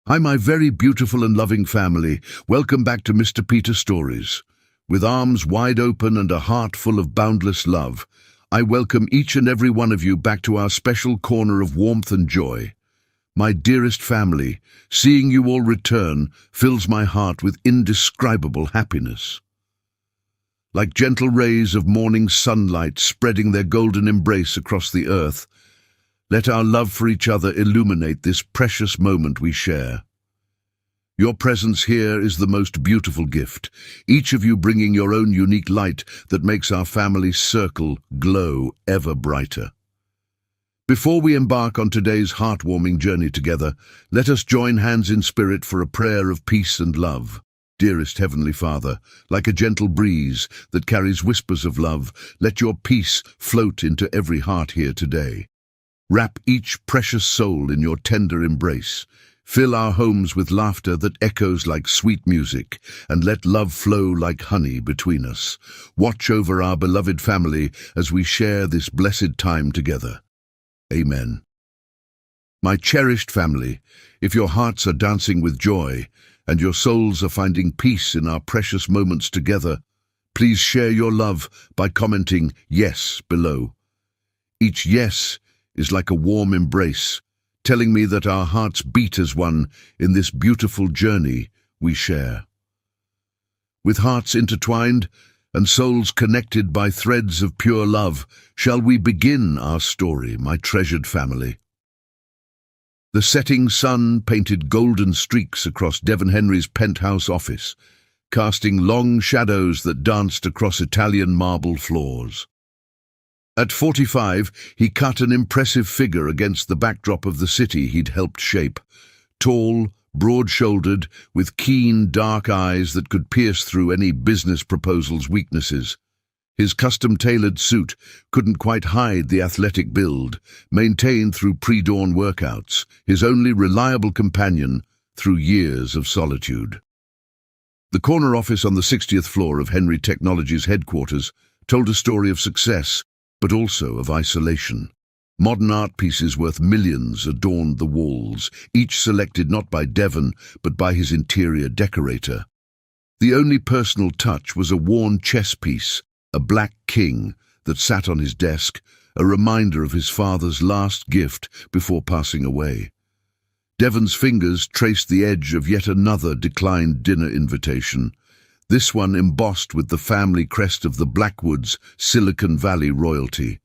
Hi, my very beautiful and loving family. Welcome back to Mr. Peter Stories. With arms wide open and a heart full of boundless love, I welcome each and every one of you back to our special corner of warmth and joy. My dearest family, seeing you all return fills my heart with indescribable happiness. Like gentle rays of morning sunlight spreading their golden embrace across the earth, let our love for each other illuminate this precious moment we share. Your presence here is the most beautiful gift, each of you bringing your own unique light that makes our family circle glow ever brighter. Before we embark on today's heartwarming journey together, let us join hands in spirit for a prayer of peace and love. Dearest Heavenly Father, like a gentle breeze that carries whispers of love, let your peace float into every heart here today. Wrap each precious soul in your tender embrace. Fill our homes with laughter that echoes like sweet music, and let love flow like honey between us. Watch over our beloved family as we share this blessed time together. Amen. My cherished family, if your hearts are dancing with joy and your souls are finding peace in our precious moments together, please share your love by commenting "yes" below. Each yes is like a warm embrace, telling me that our hearts beat as one in this beautiful journey we share. With hearts intertwined and souls connected by threads of pure love, shall we begin our story, my treasured family? The setting sun painted golden streaks across Devon Henry's penthouse office, casting long shadows that danced across Italian marble floors. At 45, he cut an impressive figure against the backdrop of the city he'd helped shape. Tall, broad-shouldered, with keen, dark eyes that could pierce through any business proposal's weaknesses. His custom-tailored suit couldn't quite hide the athletic build, maintained through pre-dawn workouts, his only reliable companion through years of solitude. The corner office on the 60th floor of Henry Technologies headquarters told a story of success, but also of isolation. Modern art pieces worth millions adorned the walls, each selected not by Devon, but by his interior decorator. The only personal touch was a worn chess piece, a black king, that sat on his desk, a reminder of his father's last gift before passing away. Devon's fingers traced the edge of yet another declined dinner invitation, this one embossed with the family crest of the Blackwoods' Silicon Valley royalty.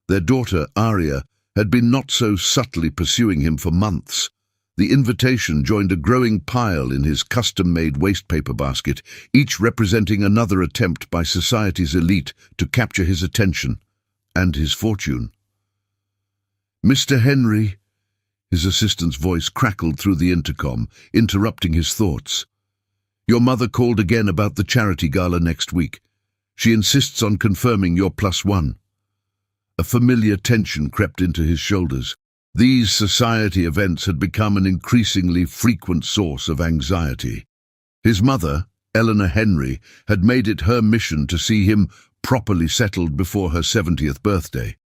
Their daughter, Aria, had been not so subtly pursuing him for months. The invitation joined a growing pile in his custom-made wastepaper basket, each representing another attempt by society's elite to capture his attention and his fortune. "Mr. Henry," his assistant's voice crackled through the intercom, interrupting his thoughts. "Your mother called again about the charity gala next week. She insists on confirming your +1. A familiar tension crept into his shoulders. These society events had become an increasingly frequent source of anxiety. His mother, Eleanor Henry, had made it her mission to see him properly settled before her 70th birthday.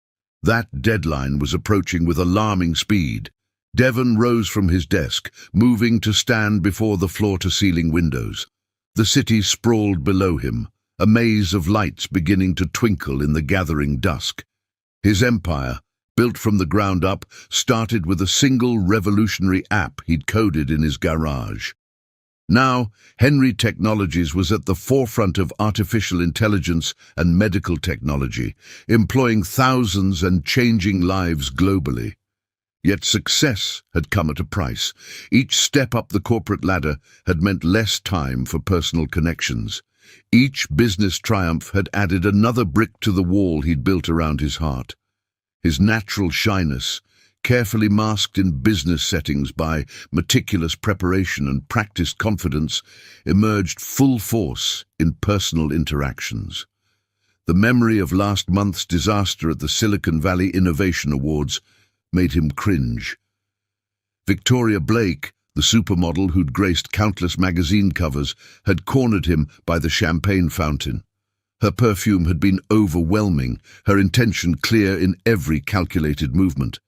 That deadline was approaching with alarming speed. Devon rose from his desk, moving to stand before the floor-to-ceiling windows. The city sprawled below him, a maze of lights beginning to twinkle in the gathering dusk. His empire, built from the ground up, started with a single revolutionary app he'd coded in his garage. Now, Henry Technologies was at the forefront of artificial intelligence and medical technology, employing thousands and changing lives globally. Yet success had come at a price. Each step up the corporate ladder had meant less time for personal connections. Each business triumph had added another brick to the wall he'd built around his heart. His natural shyness, carefully masked in business settings by meticulous preparation and practiced confidence, emerged full force in personal interactions. The memory of last month's disaster at the Silicon Valley Innovation Awards made him cringe. Victoria Blake, the supermodel who'd graced countless magazine covers, had cornered him by the champagne fountain. Her perfume had been overwhelming, her intention clear in every calculated movement.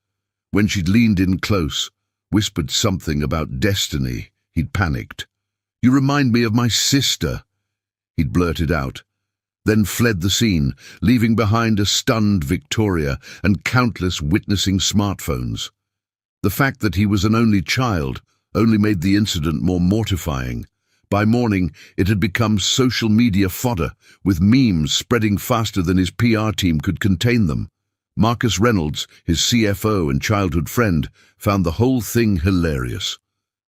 When she'd leaned in close, whispered something about destiny. He'd panicked. "You remind me of my sister," he'd blurted out, then fled the scene, leaving behind a stunned Victoria and countless witnessing smartphones. The fact that he was an only child only made the incident more mortifying. By morning, it had become social media fodder, with memes spreading faster than his PR team could contain them. Marcus Reynolds, his CFO and childhood friend, found the whole thing hilarious.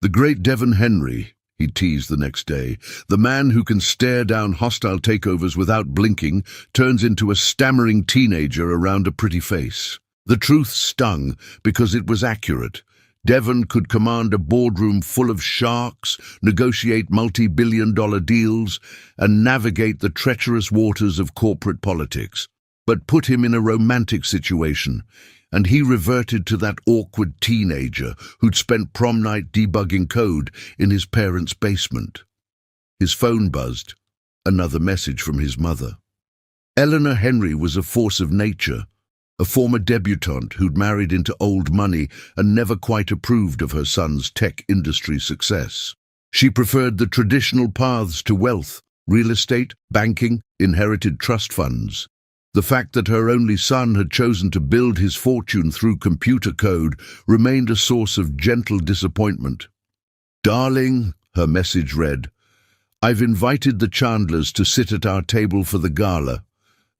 "The great Devon Henry," he teased the next day, "the man who can stare down hostile takeovers without blinking, turns into a stammering teenager around a pretty face." The truth stung because it was accurate. Devon could command a boardroom full of sharks, negotiate multi-billion-dollar deals, and navigate the treacherous waters of corporate politics. But put him in a romantic situation, and he reverted to that awkward teenager who'd spent prom night debugging code in his parents' basement. His phone buzzed. Another message from his mother. Eleanor Henry was a force of nature, a former debutante who'd married into old money and never quite approved of her son's tech industry success. She preferred the traditional paths to wealth: real estate, banking, inherited trust funds. The fact that her only son had chosen to build his fortune through computer code remained a source of gentle disappointment. "Darling," her message read, "I've invited the Chandlers to sit at our table for the gala.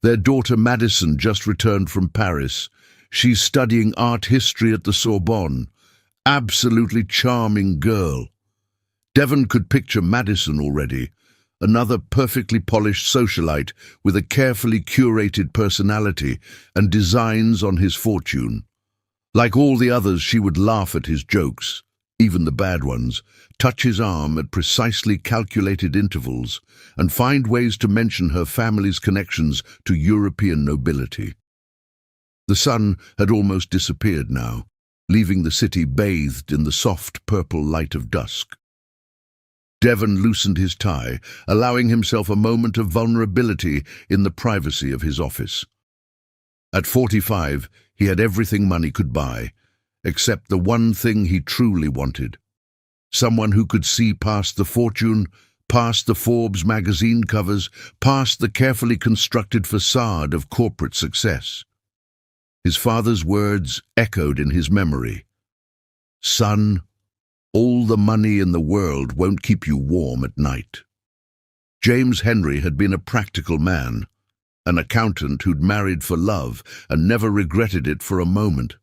Their daughter Madison just returned from Paris. She's studying art history at the Sorbonne. Absolutely charming girl." Devon could picture Madison already, another perfectly polished socialite with a carefully curated personality and designs on his fortune. Like all the others, she would laugh at his jokes, even the bad ones, touch his arm at precisely calculated intervals, and find ways to mention her family's connections to European nobility. The sun had almost disappeared now, leaving the city bathed in the soft purple light of dusk. Devon loosened his tie, allowing himself a moment of vulnerability in the privacy of his office. At 45, he had everything money could buy, except the one thing he truly wanted: someone who could see past the fortune, past the Forbes magazine covers, past the carefully constructed facade of corporate success. His father's words echoed in his memory. "Son, all the money in the world won't keep you warm at night." James Henry had been a practical man, an accountant who'd married for love and never regretted it for a moment.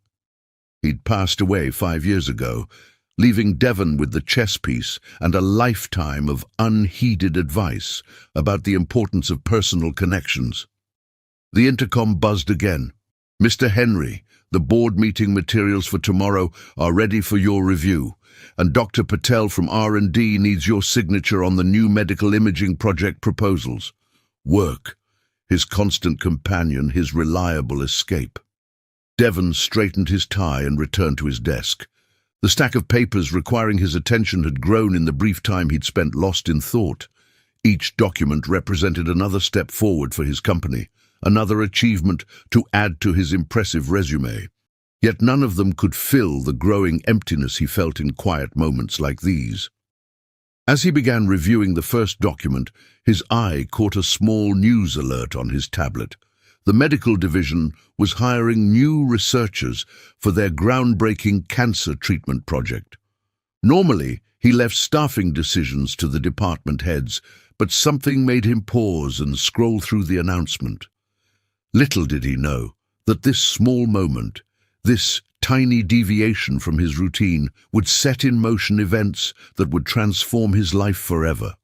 He'd passed away 5 years ago, leaving Devon with the chess piece and a lifetime of unheeded advice about the importance of personal connections. The intercom buzzed again. "Mr. Henry, the board meeting materials for tomorrow are ready for your review, and Dr. Patel from R&D needs your signature on the new medical imaging project proposals." Work, his constant companion, his reliable escape. Devon straightened his tie and returned to his desk. The stack of papers requiring his attention had grown in the brief time he'd spent lost in thought. Each document represented another step forward for his company, another achievement to add to his impressive resume. Yet none of them could fill the growing emptiness he felt in quiet moments like these. As he began reviewing the first document, his eye caught a small news alert on his tablet. The medical division was hiring new researchers for their groundbreaking cancer treatment project. Normally, he left staffing decisions to the department heads, but something made him pause and scroll through the announcement. Little did he know that this small moment, this tiny deviation from his routine, would set in motion events that would transform his life forever.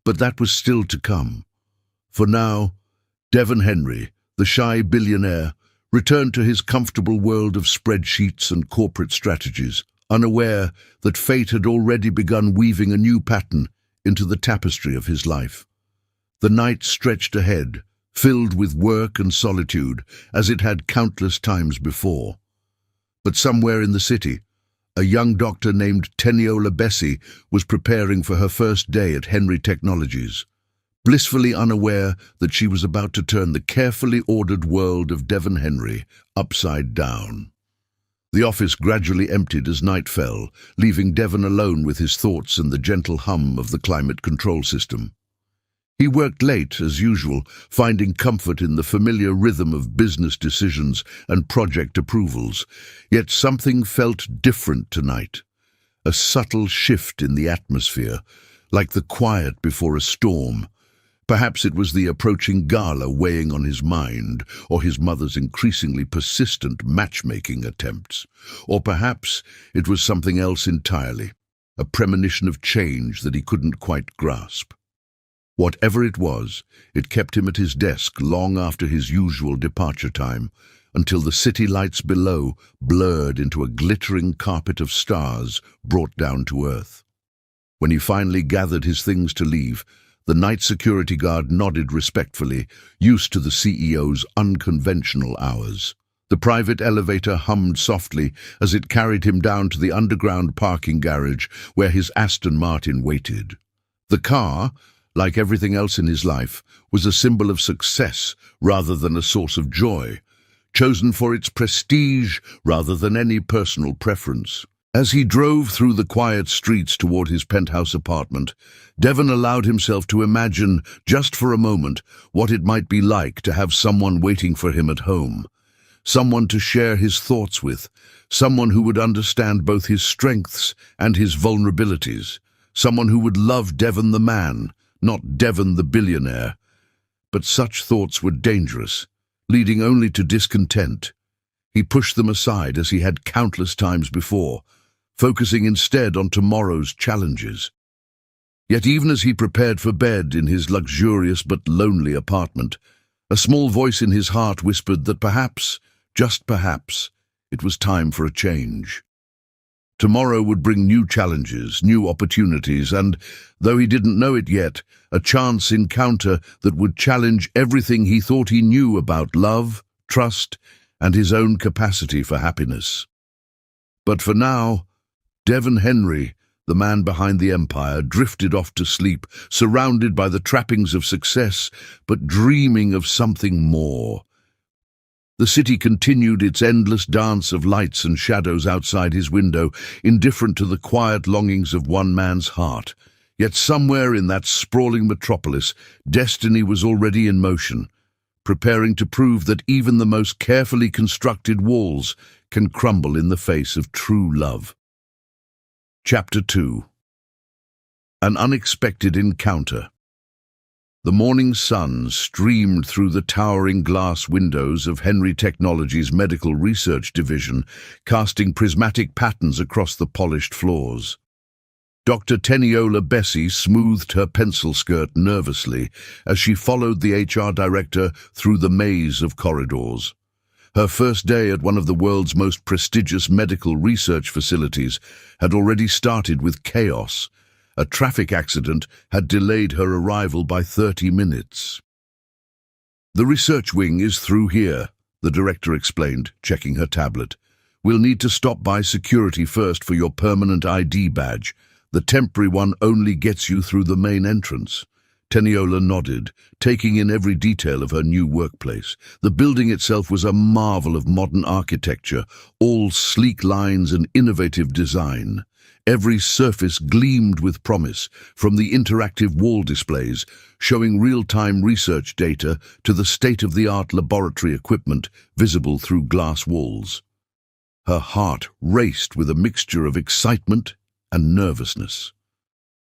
But that was still to come. For now, Devon Henry, the shy billionaire, returned to his comfortable world of spreadsheets and corporate strategies, unaware that fate had already begun weaving a new pattern into the tapestry of his life. The night stretched ahead, filled with work and solitude, as it had countless times before. But somewhere in the city, a young doctor named Teniola Bessie was preparing for her first day at Henry Technologies, blissfully unaware that she was about to turn the carefully ordered world of Devon Henry upside down. The office gradually emptied as night fell, leaving Devon alone with his thoughts and the gentle hum of the climate control system. He worked late, as usual, finding comfort in the familiar rhythm of business decisions and project approvals. Yet something felt different tonight. A subtle shift in the atmosphere, like the quiet before a storm. Perhaps it was the approaching gala weighing on his mind, or his mother's increasingly persistent matchmaking attempts. Or perhaps it was something else entirely, a premonition of change that he couldn't quite grasp. Whatever it was, it kept him at his desk long after his usual departure time, until the city lights below blurred into a glittering carpet of stars brought down to earth. When he finally gathered his things to leave, the night security guard nodded respectfully, used to the CEO's unconventional hours. The private elevator hummed softly as it carried him down to the underground parking garage where his Aston Martin waited. The car, like everything else in his life, was a symbol of success rather than a source of joy, chosen for its prestige rather than any personal preference. As he drove through the quiet streets toward his penthouse apartment, Devon allowed himself to imagine, just for a moment, what it might be like to have someone waiting for him at home. Someone to share his thoughts with, someone who would understand both his strengths and his vulnerabilities, someone who would love Devon the man, not Devon the billionaire. But such thoughts were dangerous, leading only to discontent. He pushed them aside as he had countless times before, focusing instead on tomorrow's challenges. Yet even as he prepared for bed in his luxurious but lonely apartment, a small voice in his heart whispered that perhaps, just perhaps, it was time for a change. Tomorrow would bring new challenges, new opportunities, and, though he didn't know it yet, a chance encounter that would challenge everything he thought he knew about love, trust, and his own capacity for happiness. But for now, Devon Henry, the man behind the empire, drifted off to sleep, surrounded by the trappings of success, but dreaming of something more. The city continued its endless dance of lights and shadows outside his window, indifferent to the quiet longings of one man's heart. Yet somewhere in that sprawling metropolis, destiny was already in motion, preparing to prove that even the most carefully constructed walls can crumble in the face of true love. Chapter 2. An Unexpected Encounter. The morning sun streamed through the towering glass windows of Henry Technologies' Medical Research Division, casting prismatic patterns across the polished floors. Dr. Teniola Bessie smoothed her pencil skirt nervously as she followed the HR director through the maze of corridors. Her first day at one of the world's most prestigious medical research facilities had already started with chaos. A traffic accident had delayed her arrival by 30 minutes. "The research wing is through here," the director explained, checking her tablet. "We'll need to stop by security first for your permanent ID badge. The temporary one only gets you through the main entrance." Teniola nodded, taking in every detail of her new workplace. The building itself was a marvel of modern architecture, all sleek lines and innovative design. Every surface gleamed with promise, from the interactive wall displays showing real-time research data to the state-of-the-art laboratory equipment visible through glass walls. Her heart raced with a mixture of excitement and nervousness.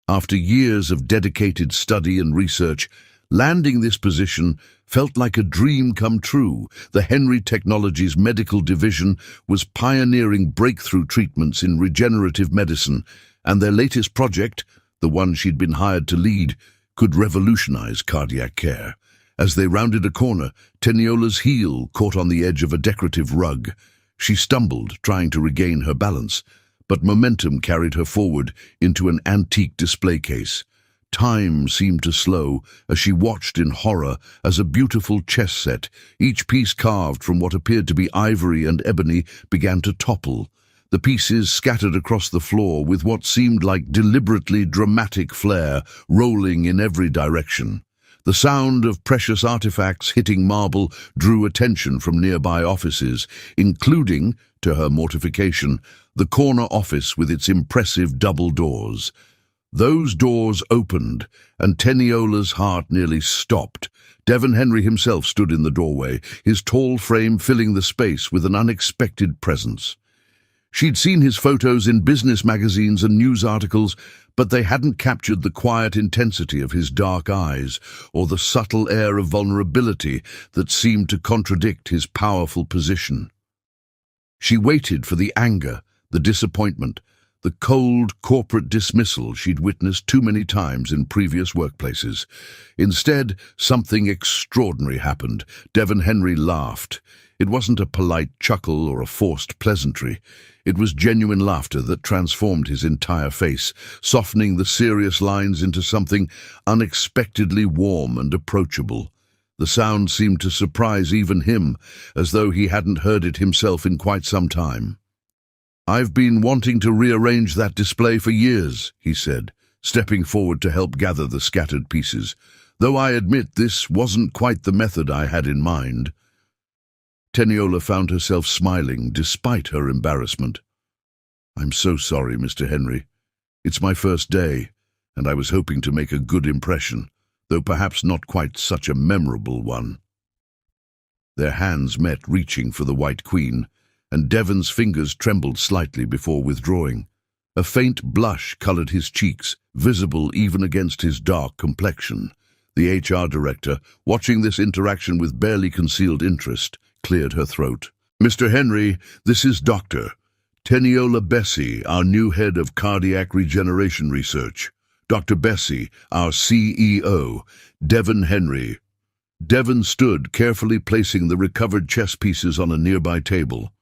After years of dedicated study and research, landing this position felt like a dream come true. The Henry Technologies Medical Division was pioneering breakthrough treatments in regenerative medicine, and their latest project, the one she'd been hired to lead, could revolutionize cardiac care. As they rounded a corner, Teniola's heel caught on the edge of a decorative rug. She stumbled, trying to regain her balance, but momentum carried her forward into an antique display case. Time seemed to slow as she watched in horror as a beautiful chess set, each piece carved from what appeared to be ivory and ebony, began to topple. The pieces scattered across the floor with what seemed like deliberately dramatic flair, rolling in every direction. The sound of precious artifacts hitting marble drew attention from nearby offices, including, to her mortification, the corner office with its impressive double doors. Those doors opened, and Teniola's heart nearly stopped. Devon Henry himself stood in the doorway, his tall frame filling the space with an unexpected presence. She'd seen his photos in business magazines and news articles, but they hadn't captured the quiet intensity of his dark eyes or the subtle air of vulnerability that seemed to contradict his powerful position. She waited for the anger, the disappointment, the cold corporate dismissal she'd witnessed too many times in previous workplaces. Instead, something extraordinary happened. Devon Henry laughed. It wasn't a polite chuckle or a forced pleasantry. It was genuine laughter that transformed his entire face, softening the serious lines into something unexpectedly warm and approachable. The sound seemed to surprise even him, as though he hadn't heard it himself in quite some time. "I've been wanting to rearrange that display for years," he said, stepping forward to help gather the scattered pieces, "though I admit this wasn't quite the method I had in mind." Teniola found herself smiling despite her embarrassment. "I'm so sorry, Mr. Henry. It's my first day, and I was hoping to make a good impression, though perhaps not quite such a memorable one." Their hands met, reaching for the White Queen, and Devon's fingers trembled slightly before withdrawing. A faint blush colored his cheeks, visible even against his dark complexion. The HR director, watching this interaction with barely concealed interest, cleared her throat. "Mr. Henry, this is Dr. Teniola Bessie, our new head of cardiac regeneration research. Dr. Bessie, our CEO, Devon Henry." Devon stood, carefully placing the recovered chess pieces on a nearby table.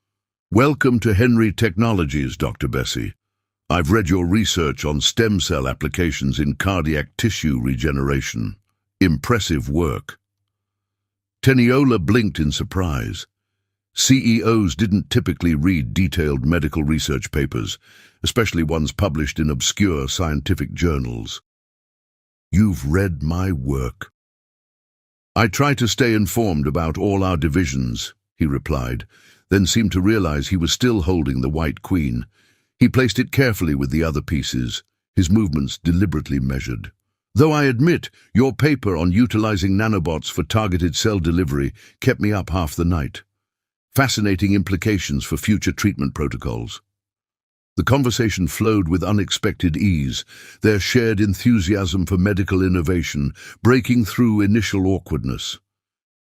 "Welcome to Henry Technologies, Dr. Bessie. I've read your research on stem cell applications in cardiac tissue regeneration. Impressive work." Teniola blinked in surprise. CEOs didn't typically read detailed medical research papers, especially ones published in obscure scientific journals. "You've read my work." "I try to stay informed about all our divisions," he replied, then seemed to realize he was still holding the White Queen. He placed it carefully with the other pieces, his movements deliberately measured. "Though I admit, your paper on utilizing nanobots for targeted cell delivery kept me up half the night. Fascinating implications for future treatment protocols." The conversation flowed with unexpected ease, their shared enthusiasm for medical innovation breaking through initial awkwardness.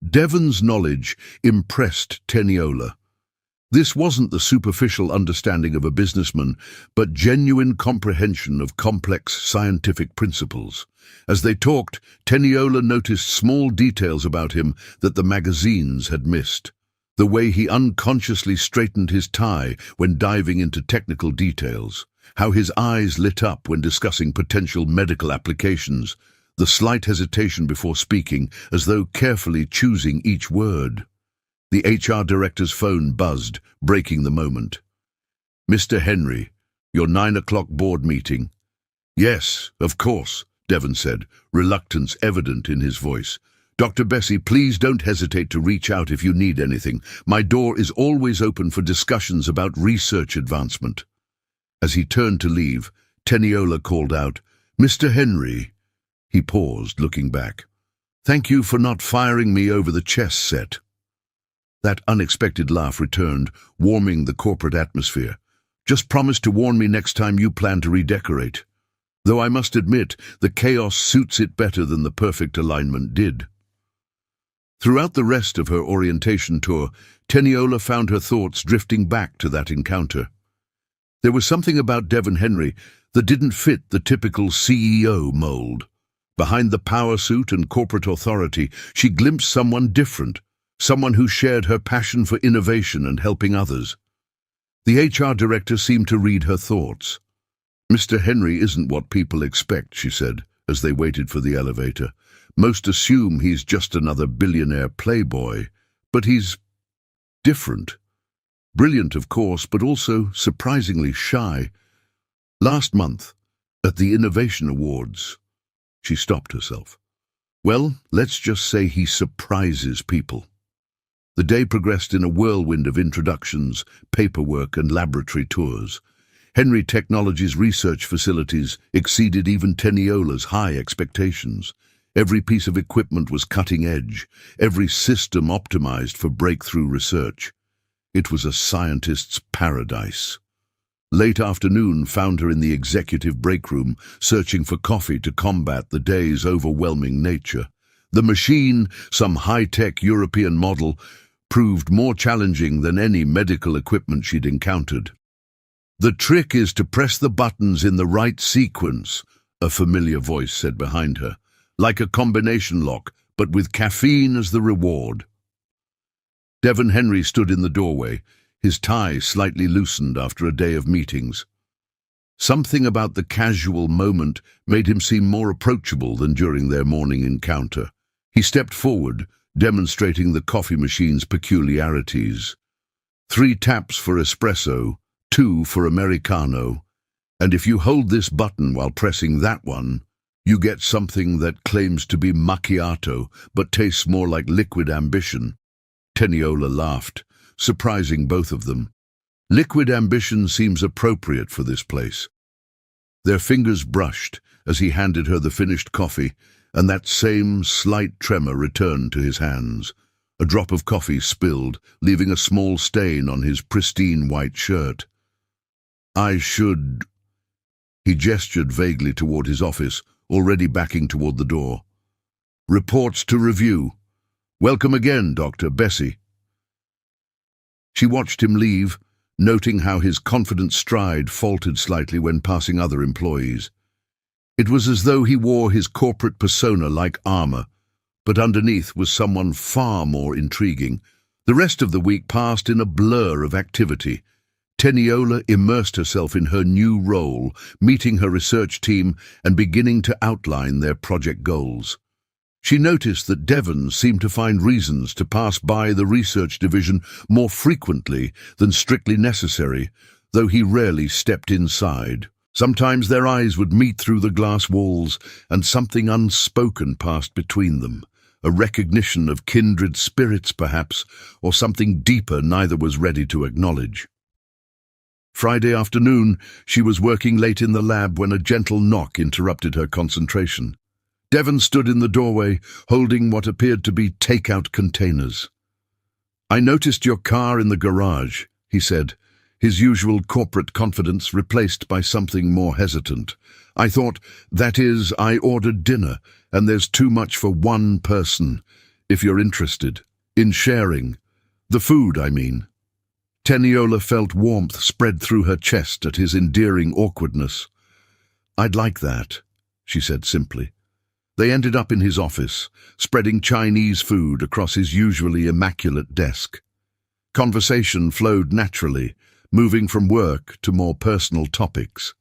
Devon's knowledge impressed Teniola. This wasn't the superficial understanding of a businessman, but genuine comprehension of complex scientific principles. As they talked, Teniola noticed small details about him that the magazines had missed. The way he unconsciously straightened his tie when diving into technical details, how his eyes lit up when discussing potential medical applications, the slight hesitation before speaking, as though carefully choosing each word. The HR director's phone buzzed, breaking the moment. "Mr. Henry, your 9 o'clock board meeting." "Yes, of course," Devon said, reluctance evident in his voice. "Dr. Bessie, please don't hesitate to reach out if you need anything. My door is always open for discussions about research advancement." As he turned to leave, Teniola called out, "Mr. Henry." He paused, looking back. "Thank you for not firing me over the chess set." That unexpected laugh returned, warming the corporate atmosphere. "Just promise to warn me next time you plan to redecorate. Though I must admit, the chaos suits it better than the perfect alignment did." Throughout the rest of her orientation tour, Teniola found her thoughts drifting back to that encounter. There was something about Devon Henry that didn't fit the typical CEO mold. Behind the power suit and corporate authority, she glimpsed someone different, someone who shared her passion for innovation and helping others. The HR director seemed to read her thoughts. "Mr. Henry isn't what people expect," she said, as they waited for the elevator. "Most assume he's just another billionaire playboy, but he's different. Brilliant, of course, but also surprisingly shy. Last month, at the Innovation Awards..." She stopped herself. Well, let's just say he surprises people. The day progressed in a whirlwind of introductions, paperwork and laboratory tours. Henry Technologies' research facilities exceeded even Teniola's high expectations. Every piece of equipment was cutting edge, every system optimized for breakthrough research. It was a scientist's paradise. Late afternoon found her in the executive break room, searching for coffee to combat the day's overwhelming nature. The machine, some high-tech European model, proved more challenging than any medical equipment she'd encountered. "The trick is to press the buttons in the right sequence," a familiar voice said behind her. "Like a combination lock, but with caffeine as the reward." Devon Henry stood in the doorway, his tie slightly loosened after a day of meetings. Something about the casual moment made him seem more approachable than during their morning encounter. He stepped forward, demonstrating the coffee machine's peculiarities. 3 taps for espresso, 2 for Americano, and if you hold this button while pressing that one, you get something that claims to be macchiato but tastes more like liquid ambition. Teniola laughed, surprising both of them. Liquid ambition seems appropriate for this place. Their fingers brushed as he handed her the finished coffee, and that same slight tremor returned to his hands. A drop of coffee spilled, leaving a small stain on his pristine white shirt. "I should—" He gestured vaguely toward his office, already backing toward the door. "Reports to review. Welcome again, Dr. Bessie." She watched him leave, noting how his confident stride faltered slightly when passing other employees. It was as though he wore his corporate persona like armor, but underneath was someone far more intriguing. The rest of the week passed in a blur of activity. Teniola immersed herself in her new role, meeting her research team and beginning to outline their project goals. She noticed that Devon seemed to find reasons to pass by the research division more frequently than strictly necessary, though he rarely stepped inside. Sometimes their eyes would meet through the glass walls, and something unspoken passed between them. A recognition of kindred spirits, perhaps, or something deeper neither was ready to acknowledge. Friday afternoon, she was working late in the lab when a gentle knock interrupted her concentration. Devon stood in the doorway, holding what appeared to be takeout containers. "I noticed your car in the garage," he said, his usual corporate confidence replaced by something more hesitant. "I thought, that is, I ordered dinner, and there's too much for one person, if you're interested. In sharing. The food, I mean." Teniola felt warmth spread through her chest at his endearing awkwardness. "I'd like that," she said simply. They ended up in his office, spreading Chinese food across his usually immaculate desk. Conversation flowed naturally, moving from work to more personal topics.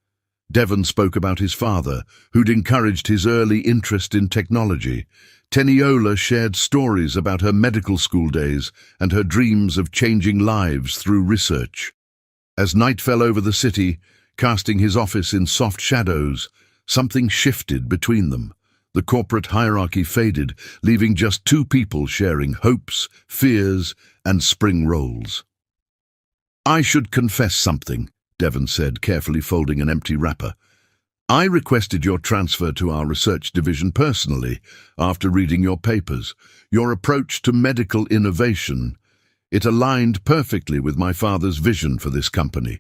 Devon spoke about his father, who'd encouraged his early interest in technology. Teniola shared stories about her medical school days and her dreams of changing lives through research. As night fell over the city, casting his office in soft shadows, something shifted between them. The corporate hierarchy faded, leaving just 2 people sharing hopes, fears, and spring rolls. "I should confess something," Devon said, carefully folding an empty wrapper. "I requested your transfer to our research division personally after reading your papers. Your approach to medical innovation, it aligned perfectly with my father's vision for this company.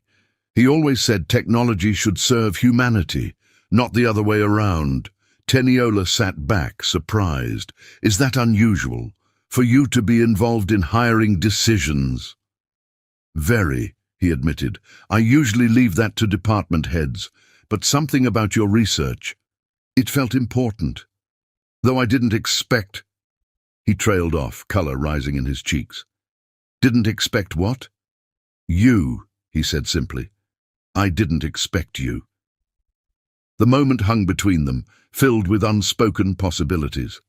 He always said technology should serve humanity, not the other way around." Teniola sat back, surprised. "Is that unusual, for you to be involved in hiring decisions?" "Very," he admitted. "I usually leave that to department heads, but something about your research, it felt important. Though I didn't expect—" He trailed off, color rising in his cheeks. "Didn't expect what?" "You," he said simply. "I didn't expect you." The moment hung between them, filled with unspoken possibilities.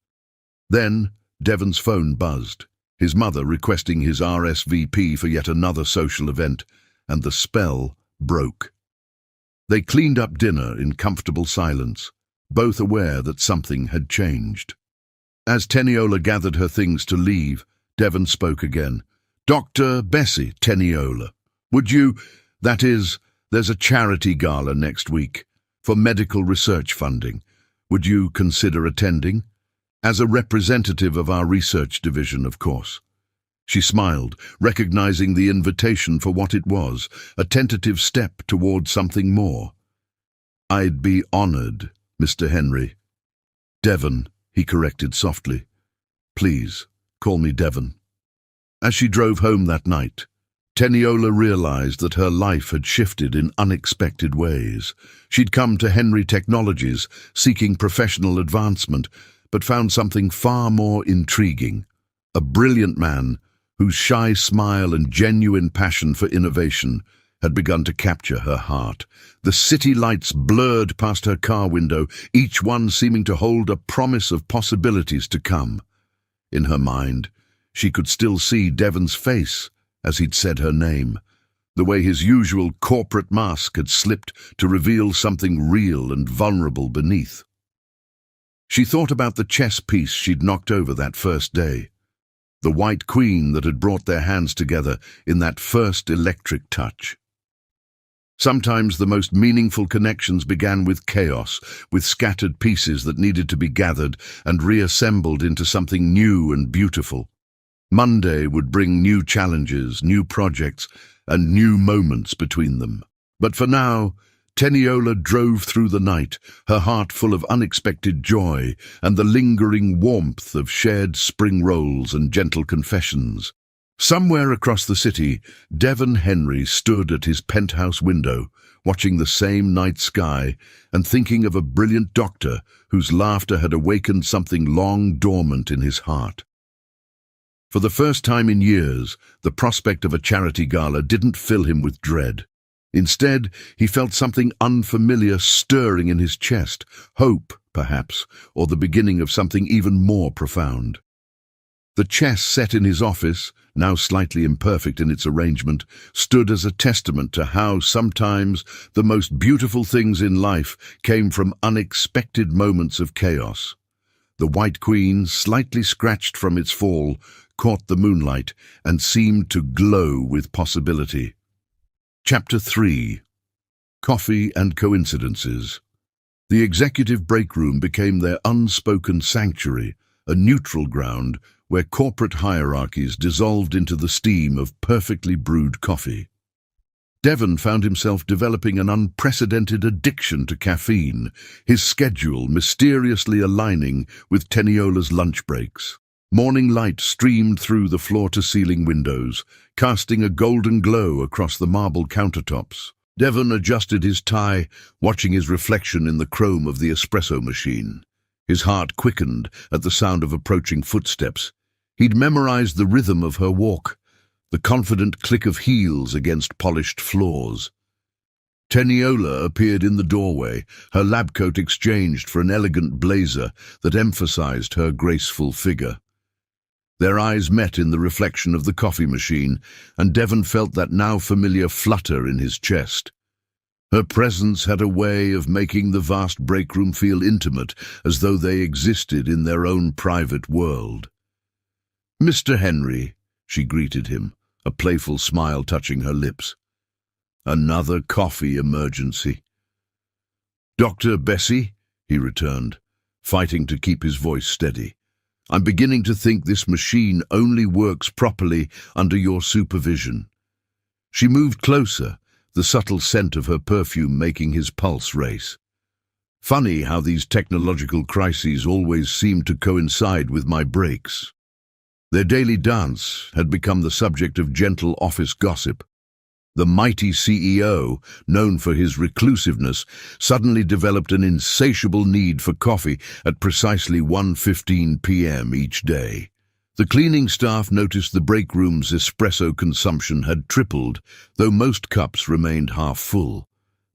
Then Devon's phone buzzed, his mother requesting his RSVP for yet another social event, and the spell broke. They cleaned up dinner in comfortable silence, both aware that something had changed. As Teniola gathered her things to leave, Devon spoke again. "Dr. Bessie Teniola, would you, that is, there's a charity gala next week for medical research funding. Would you consider attending? As a representative of our research division, of course." She smiled, recognizing the invitation for what it was, a tentative step toward something more. "I'd be honored, Mr. Henry." "Devon," he corrected softly. "Please, call me Devon." As she drove home that night, Teniola realized that her life had shifted in unexpected ways. She'd come to Henry Technologies seeking professional advancement, but found something far more intriguing. A brilliant man whose shy smile and genuine passion for innovation had begun to capture her heart. The city lights blurred past her car window, each one seeming to hold a promise of possibilities to come. In her mind, she could still see Devon's face as he'd said her name, the way his usual corporate mask had slipped to reveal something real and vulnerable beneath. She thought about the chess piece she'd knocked over that first day, the white queen that had brought their hands together in that first electric touch. Sometimes the most meaningful connections began with chaos, with scattered pieces that needed to be gathered and reassembled into something new and beautiful. Monday would bring new challenges, new projects, and new moments between them. But for now, Teniola drove through the night, her heart full of unexpected joy and the lingering warmth of shared spring rolls and gentle confessions. Somewhere across the city, Devon Henry stood at his penthouse window, watching the same night sky and thinking of a brilliant doctor whose laughter had awakened something long dormant in his heart. For the first time in years, the prospect of a charity gala didn't fill him with dread. Instead, he felt something unfamiliar stirring in his chest, hope, perhaps, or the beginning of something even more profound. The chess set in his office, now slightly imperfect in its arrangement, stood as a testament to how sometimes the most beautiful things in life came from unexpected moments of chaos. The white queen, slightly scratched from its fall, caught the moonlight and seemed to glow with possibility. Chapter 3. Coffee and Coincidences. The executive break room became their unspoken sanctuary, a neutral ground where corporate hierarchies dissolved into the steam of perfectly brewed coffee. Devon found himself developing an unprecedented addiction to caffeine, his schedule mysteriously aligning with Teniola's lunch breaks. Morning light streamed through the floor-to-ceiling windows, casting a golden glow across the marble countertops. Devon adjusted his tie, watching his reflection in the chrome of the espresso machine. His heart quickened at the sound of approaching footsteps. He'd memorized the rhythm of her walk, the confident click of heels against polished floors. Teniola appeared in the doorway, her lab coat exchanged for an elegant blazer that emphasized her graceful figure. Their eyes met in the reflection of the coffee machine, and Devon felt that now familiar flutter in his chest. Her presence had a way of making the vast break room feel intimate, as though they existed in their own private world. "Mr. Henry," she greeted him, a playful smile touching her lips. "Another coffee emergency." "Dr. Bessie," he returned, fighting to keep his voice steady. "I'm beginning to think this machine only works properly under your supervision." She moved closer, the subtle scent of her perfume making his pulse race. "Funny how these technological crises always seem to coincide with my breaks." Their daily dance had become the subject of gentle office gossip. The mighty CEO, known for his reclusiveness, suddenly developed an insatiable need for coffee at precisely 1:15 p.m. each day. The cleaning staff noticed the break room's espresso consumption had tripled, though most cups remained half full.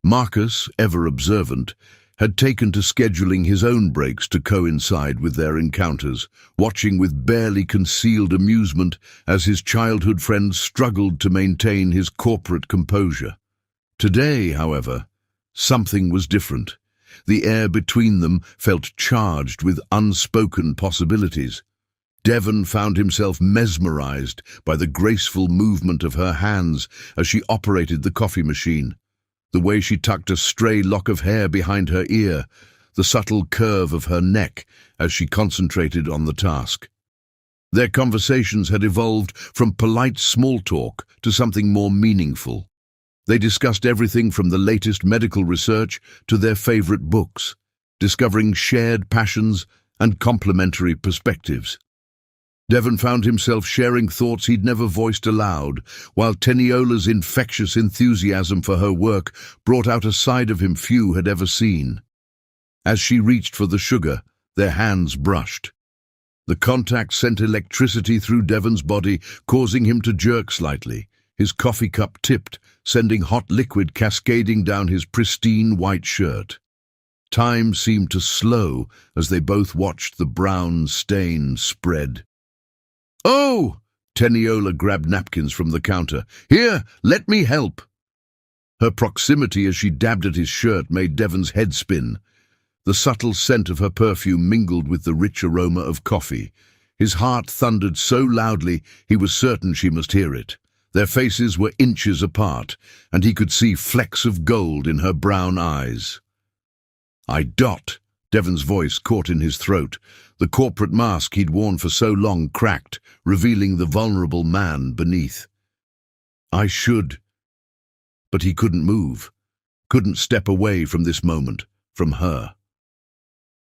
Marcus, ever observant, had taken to scheduling his own breaks to coincide with their encounters, watching with barely concealed amusement as his childhood friend struggled to maintain his corporate composure. Today, however, something was different. The air between them felt charged with unspoken possibilities. Devon found himself mesmerized by the graceful movement of her hands as she operated the coffee machine, the way she tucked a stray lock of hair behind her ear, the subtle curve of her neck as she concentrated on the task. Their conversations had evolved from polite small talk to something more meaningful. They discussed everything from the latest medical research to their favorite books, discovering shared passions and complementary perspectives. Devon found himself sharing thoughts he'd never voiced aloud, while Teniola's infectious enthusiasm for her work brought out a side of him few had ever seen. As she reached for the sugar, their hands brushed. The contact sent electricity through Devon's body, causing him to jerk slightly. His coffee cup tipped, sending hot liquid cascading down his pristine white shirt. Time seemed to slow as they both watched the brown stain spread. "Oh!" Teniola grabbed napkins from the counter. "Here, let me help." Her proximity as she dabbed at his shirt made Devon's head spin. The subtle scent of her perfume mingled with the rich aroma of coffee. His heart thundered so loudly he was certain she must hear it. Their faces were inches apart, and he could see flecks of gold in her brown eyes. "I dot," Devon's voice caught in his throat. The corporate mask he'd worn for so long cracked, revealing the vulnerable man beneath. "I should." But he couldn't move, couldn't step away from this moment, from her.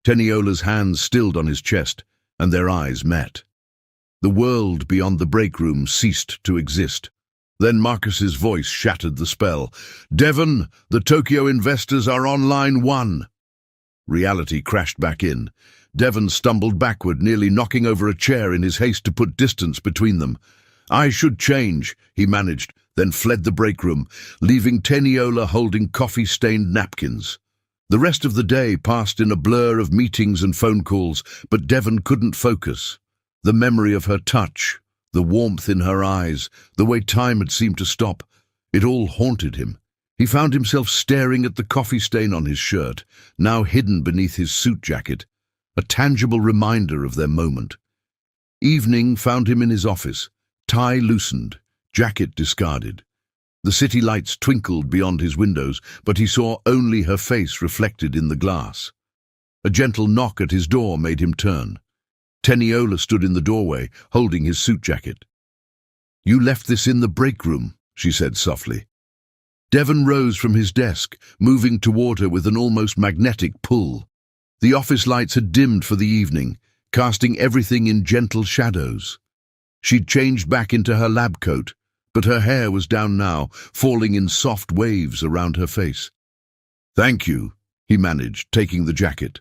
Teniola's hands stilled on his chest, and their eyes met. The world beyond the break room ceased to exist. Then Marcus's voice shattered the spell. "Devon, the Tokyo investors are on line 1. Reality crashed back in. Devon stumbled backward, nearly knocking over a chair in his haste to put distance between them. "I should change," he managed, then fled the break room, leaving Teniola holding coffee-stained napkins. The rest of the day passed in a blur of meetings and phone calls, but Devon couldn't focus. The memory of her touch, the warmth in her eyes, the way time had seemed to stop, it all haunted him. He found himself staring at the coffee stain on his shirt, now hidden beneath his suit jacket, a tangible reminder of their moment. Evening found him in his office, tie loosened, jacket discarded. The city lights twinkled beyond his windows, but he saw only her face reflected in the glass. A gentle knock at his door made him turn. Teniola stood in the doorway, holding his suit jacket. "You left this in the break room," she said softly. Devon rose from his desk, moving toward her with an almost magnetic pull. The office lights had dimmed for the evening, casting everything in gentle shadows. She'd changed back into her lab coat, but her hair was down now, falling in soft waves around her face. "Thank you," he managed, taking the jacket.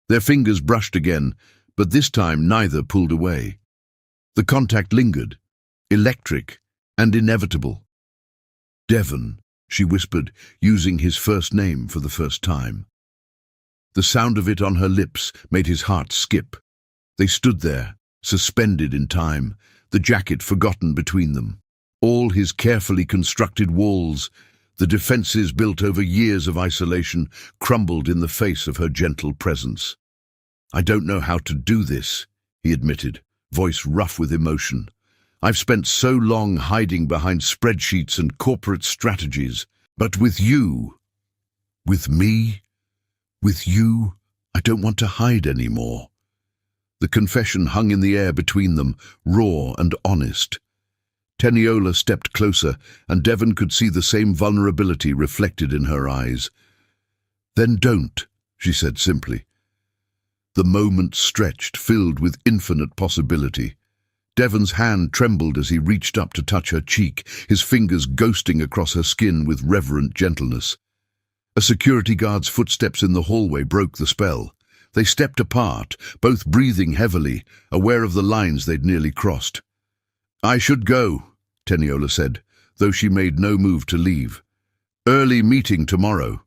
Their fingers brushed again, but this time neither pulled away. The contact lingered, electric and inevitable. "Devon," she whispered, using his first name for the first time. The sound of it on her lips made his heart skip. They stood there, suspended in time, the jacket forgotten between them. All his carefully constructed walls, the defenses built over years of isolation, crumbled in the face of her gentle presence. "I don't know how to do this," he admitted, voice rough with emotion. "I've spent so long hiding behind spreadsheets and corporate strategies, but with you, with me, with you, I don't want to hide anymore." The confession hung in the air between them, raw and honest. Teniola stepped closer, and Devon could see the same vulnerability reflected in her eyes. "Then don't," she said simply. The moment stretched, filled with infinite possibility. Devon's hand trembled as he reached up to touch her cheek, his fingers ghosting across her skin with reverent gentleness. A security guard's footsteps in the hallway broke the spell. They stepped apart, both breathing heavily, aware of the lines they'd nearly crossed. "I should go," Teniola said, though she made no move to leave. "Early meeting tomorrow."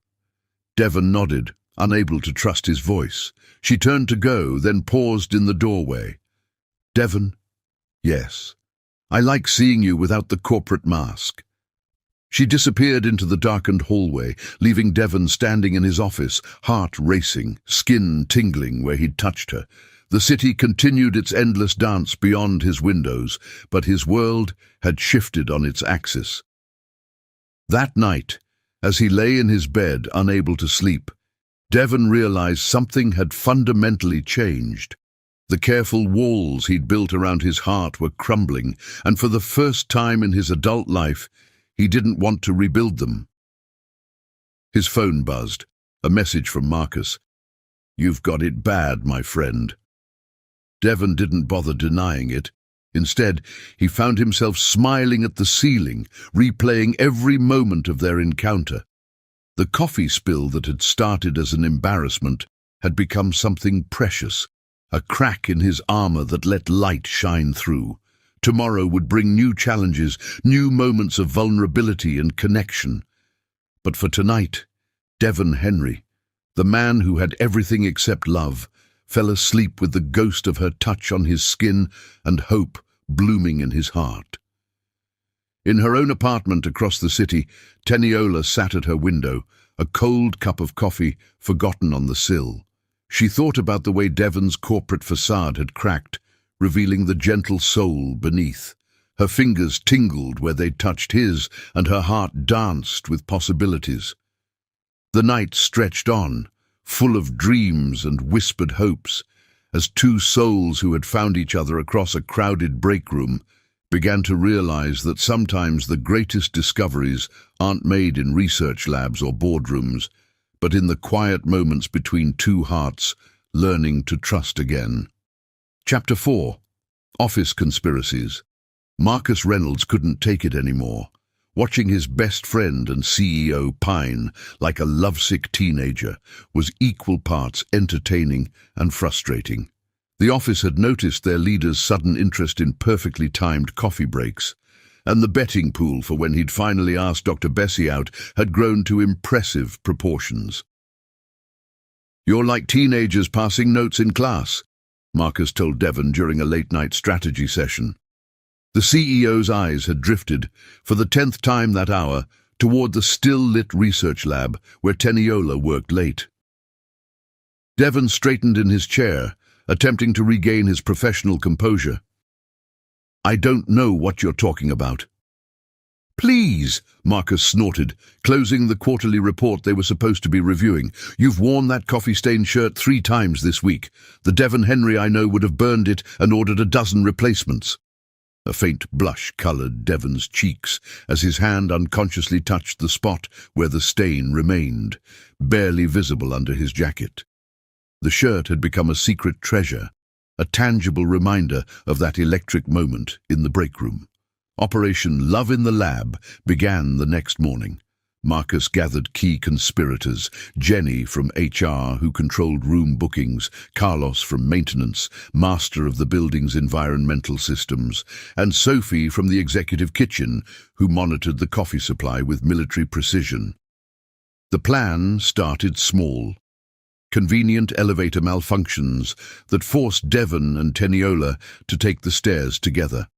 Devon nodded, unable to trust his voice. She turned to go, then paused in the doorway. "Devon?" "Yes. I like seeing you without the corporate mask." She disappeared into the darkened hallway, leaving Devon standing in his office, heart racing, skin tingling where he'd touched her. The city continued its endless dance beyond his windows, but his world had shifted on its axis. That night, as he lay in his bed, unable to sleep, Devon realized something had fundamentally changed. The careful walls he'd built around his heart were crumbling, and for the first time in his adult life, he didn't want to rebuild them. His phone buzzed, a message from Marcus. "You've got it bad, my friend." Devon didn't bother denying it. Instead, he found himself smiling at the ceiling, replaying every moment of their encounter. The coffee spill that had started as an embarrassment had become something precious, a crack in his armor that let light shine through. Tomorrow would bring new challenges, new moments of vulnerability and connection. But for tonight, Devon Henry, the man who had everything except love, fell asleep with the ghost of her touch on his skin and hope blooming in his heart. In her own apartment across the city, Teniola sat at her window, a cold cup of coffee forgotten on the sill. She thought about the way Devon's corporate facade had cracked, revealing the gentle soul beneath. Her fingers tingled where they'd touched his, and her heart danced with possibilities. The night stretched on, full of dreams and whispered hopes, as two souls who had found each other across a crowded break room began to realize that sometimes the greatest discoveries aren't made in research labs or boardrooms, but in the quiet moments between two hearts learning to trust again. Chapter 4. Office Conspiracies. Marcus Reynolds couldn't take it anymore. Watching his best friend and CEO pine like a lovesick teenager was equal parts entertaining and frustrating. The office had noticed their leader's sudden interest in perfectly timed coffee breaks, and the betting pool for when he'd finally asked Dr. Bessie out had grown to impressive proportions. "You're like teenagers passing notes in class," Marcus told Devon during a late-night strategy session. The CEO's eyes had drifted, for the 10th time that hour, toward the still-lit research lab where Teniola worked late. Devon straightened in his chair, attempting to regain his professional composure. "I don't know what you're talking about." "Please," Marcus snorted, closing the quarterly report they were supposed to be reviewing. "You've worn that coffee-stained shirt 3 times this week. The Devon Henry I know would have burned it and ordered a dozen replacements." A faint blush colored Devon's cheeks as his hand unconsciously touched the spot where the stain remained, barely visible under his jacket. The shirt had become a secret treasure, a tangible reminder of that electric moment in the break room. Operation Love in the Lab began the next morning. Marcus gathered key conspirators: Jenny from HR, who controlled room bookings, Carlos from maintenance, master of the building's environmental systems, and Sophie from the executive kitchen, who monitored the coffee supply with military precision. The plan started small. Convenient elevator malfunctions that forced Devon and Teniola to take the stairs together.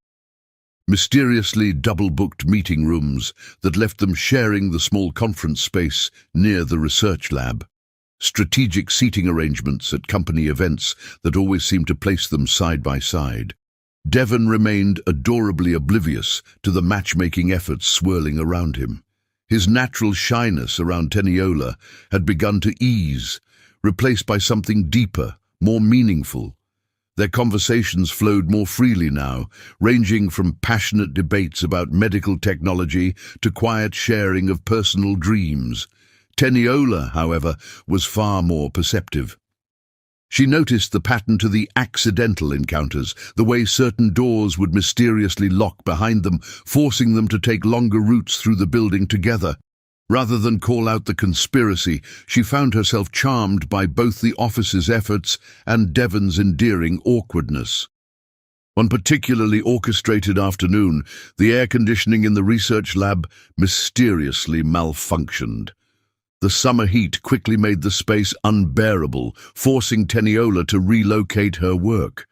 Mysteriously double-booked meeting rooms that left them sharing the small conference space near the research lab. Strategic seating arrangements at company events that always seemed to place them side by side. Devon remained adorably oblivious to the matchmaking efforts swirling around him. His natural shyness around Teniola had begun to ease, replaced by something deeper, more meaningful. Their conversations flowed more freely now, ranging from passionate debates about medical technology to quiet sharing of personal dreams. Teniola, however, was far more perceptive. She noticed the pattern to the accidental encounters, the way certain doors would mysteriously lock behind them, forcing them to take longer routes through the building together. Rather than call out the conspiracy, she found herself charmed by both the office's efforts and Devon's endearing awkwardness. One particularly orchestrated afternoon, the air conditioning in the research lab mysteriously malfunctioned. The summer heat quickly made the space unbearable, forcing Teniola to relocate her work.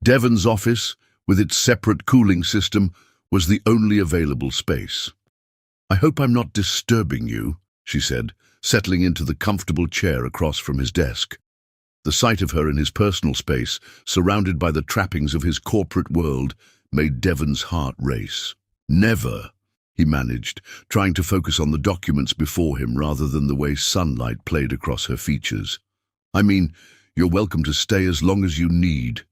Devon's office, with its separate cooling system, was the only available space. "I hope I'm not disturbing you," she said, settling into the comfortable chair across from his desk. The sight of her in his personal space, surrounded by the trappings of his corporate world, made Devon's heart race. "Never," he managed, trying to focus on the documents before him rather than the way sunlight played across her features. "I mean, you're welcome to stay as long as you need."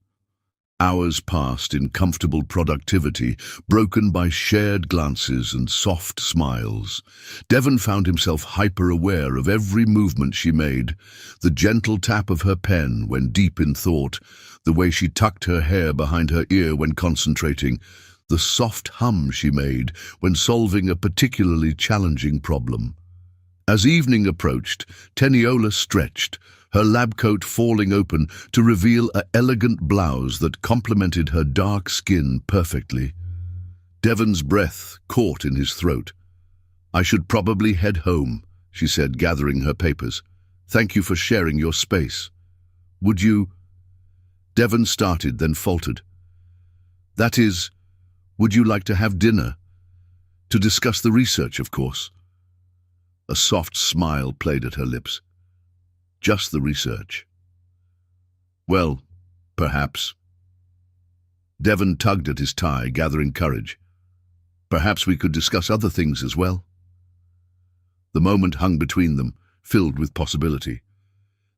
Hours passed in comfortable productivity, broken by shared glances and soft smiles. Devon found himself hyper-aware of every movement she made, the gentle tap of her pen when deep in thought, the way she tucked her hair behind her ear when concentrating, the soft hum she made when solving a particularly challenging problem. As evening approached, Teniola stretched, her lab coat falling open to reveal an elegant blouse that complemented her dark skin perfectly. Devon's breath caught in his throat. "I should probably head home," she said, gathering her papers. "Thank you for sharing your space. Would you—" Devon started, then faltered. "That is, would you like to have dinner? To discuss the research, of course." A soft smile played at her lips. "Just the research?" "Well, perhaps." Devon tugged at his tie, gathering courage. "Perhaps we could discuss other things as well." The moment hung between them, filled with possibility.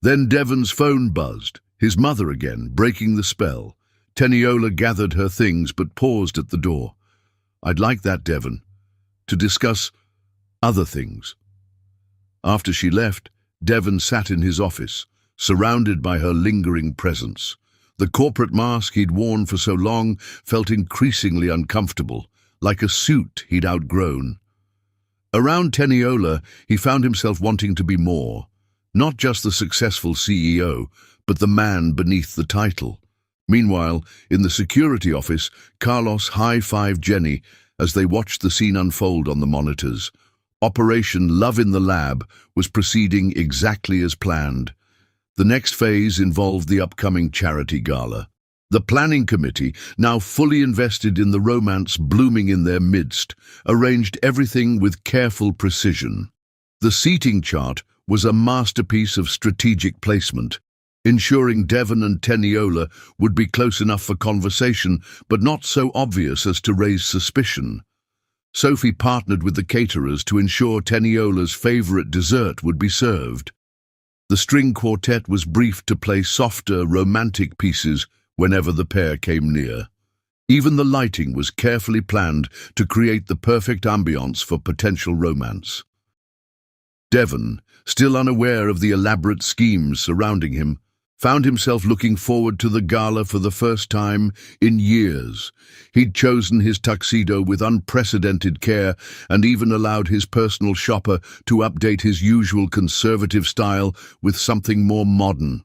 Then Devon's phone buzzed, his mother again, breaking the spell. Teniola gathered her things but paused at the door. "I'd like that, Devon. To discuss other things." After she left, Devon sat in his office, surrounded by her lingering presence. The corporate mask he'd worn for so long felt increasingly uncomfortable, like a suit he'd outgrown. Around Teniola, he found himself wanting to be more, not just the successful CEO, but the man beneath the title. Meanwhile, in the security office, Carlos high-fived Jenny as they watched the scene unfold on the monitors. Operation Love in the Lab was proceeding exactly as planned. The next phase involved the upcoming charity gala. The planning committee, now fully invested in the romance blooming in their midst, arranged everything with careful precision. The seating chart was a masterpiece of strategic placement, ensuring Devon and Teniola would be close enough for conversation, but not so obvious as to raise suspicion. Sophie partnered with the caterers to ensure Teniola's favorite dessert would be served. The string quartet was briefed to play softer, romantic pieces whenever the pair came near. Even the lighting was carefully planned to create the perfect ambience for potential romance. Devon, still unaware of the elaborate schemes surrounding him, found himself looking forward to the gala for the first time in years. He'd chosen his tuxedo with unprecedented care and even allowed his personal shopper to update his usual conservative style with something more modern.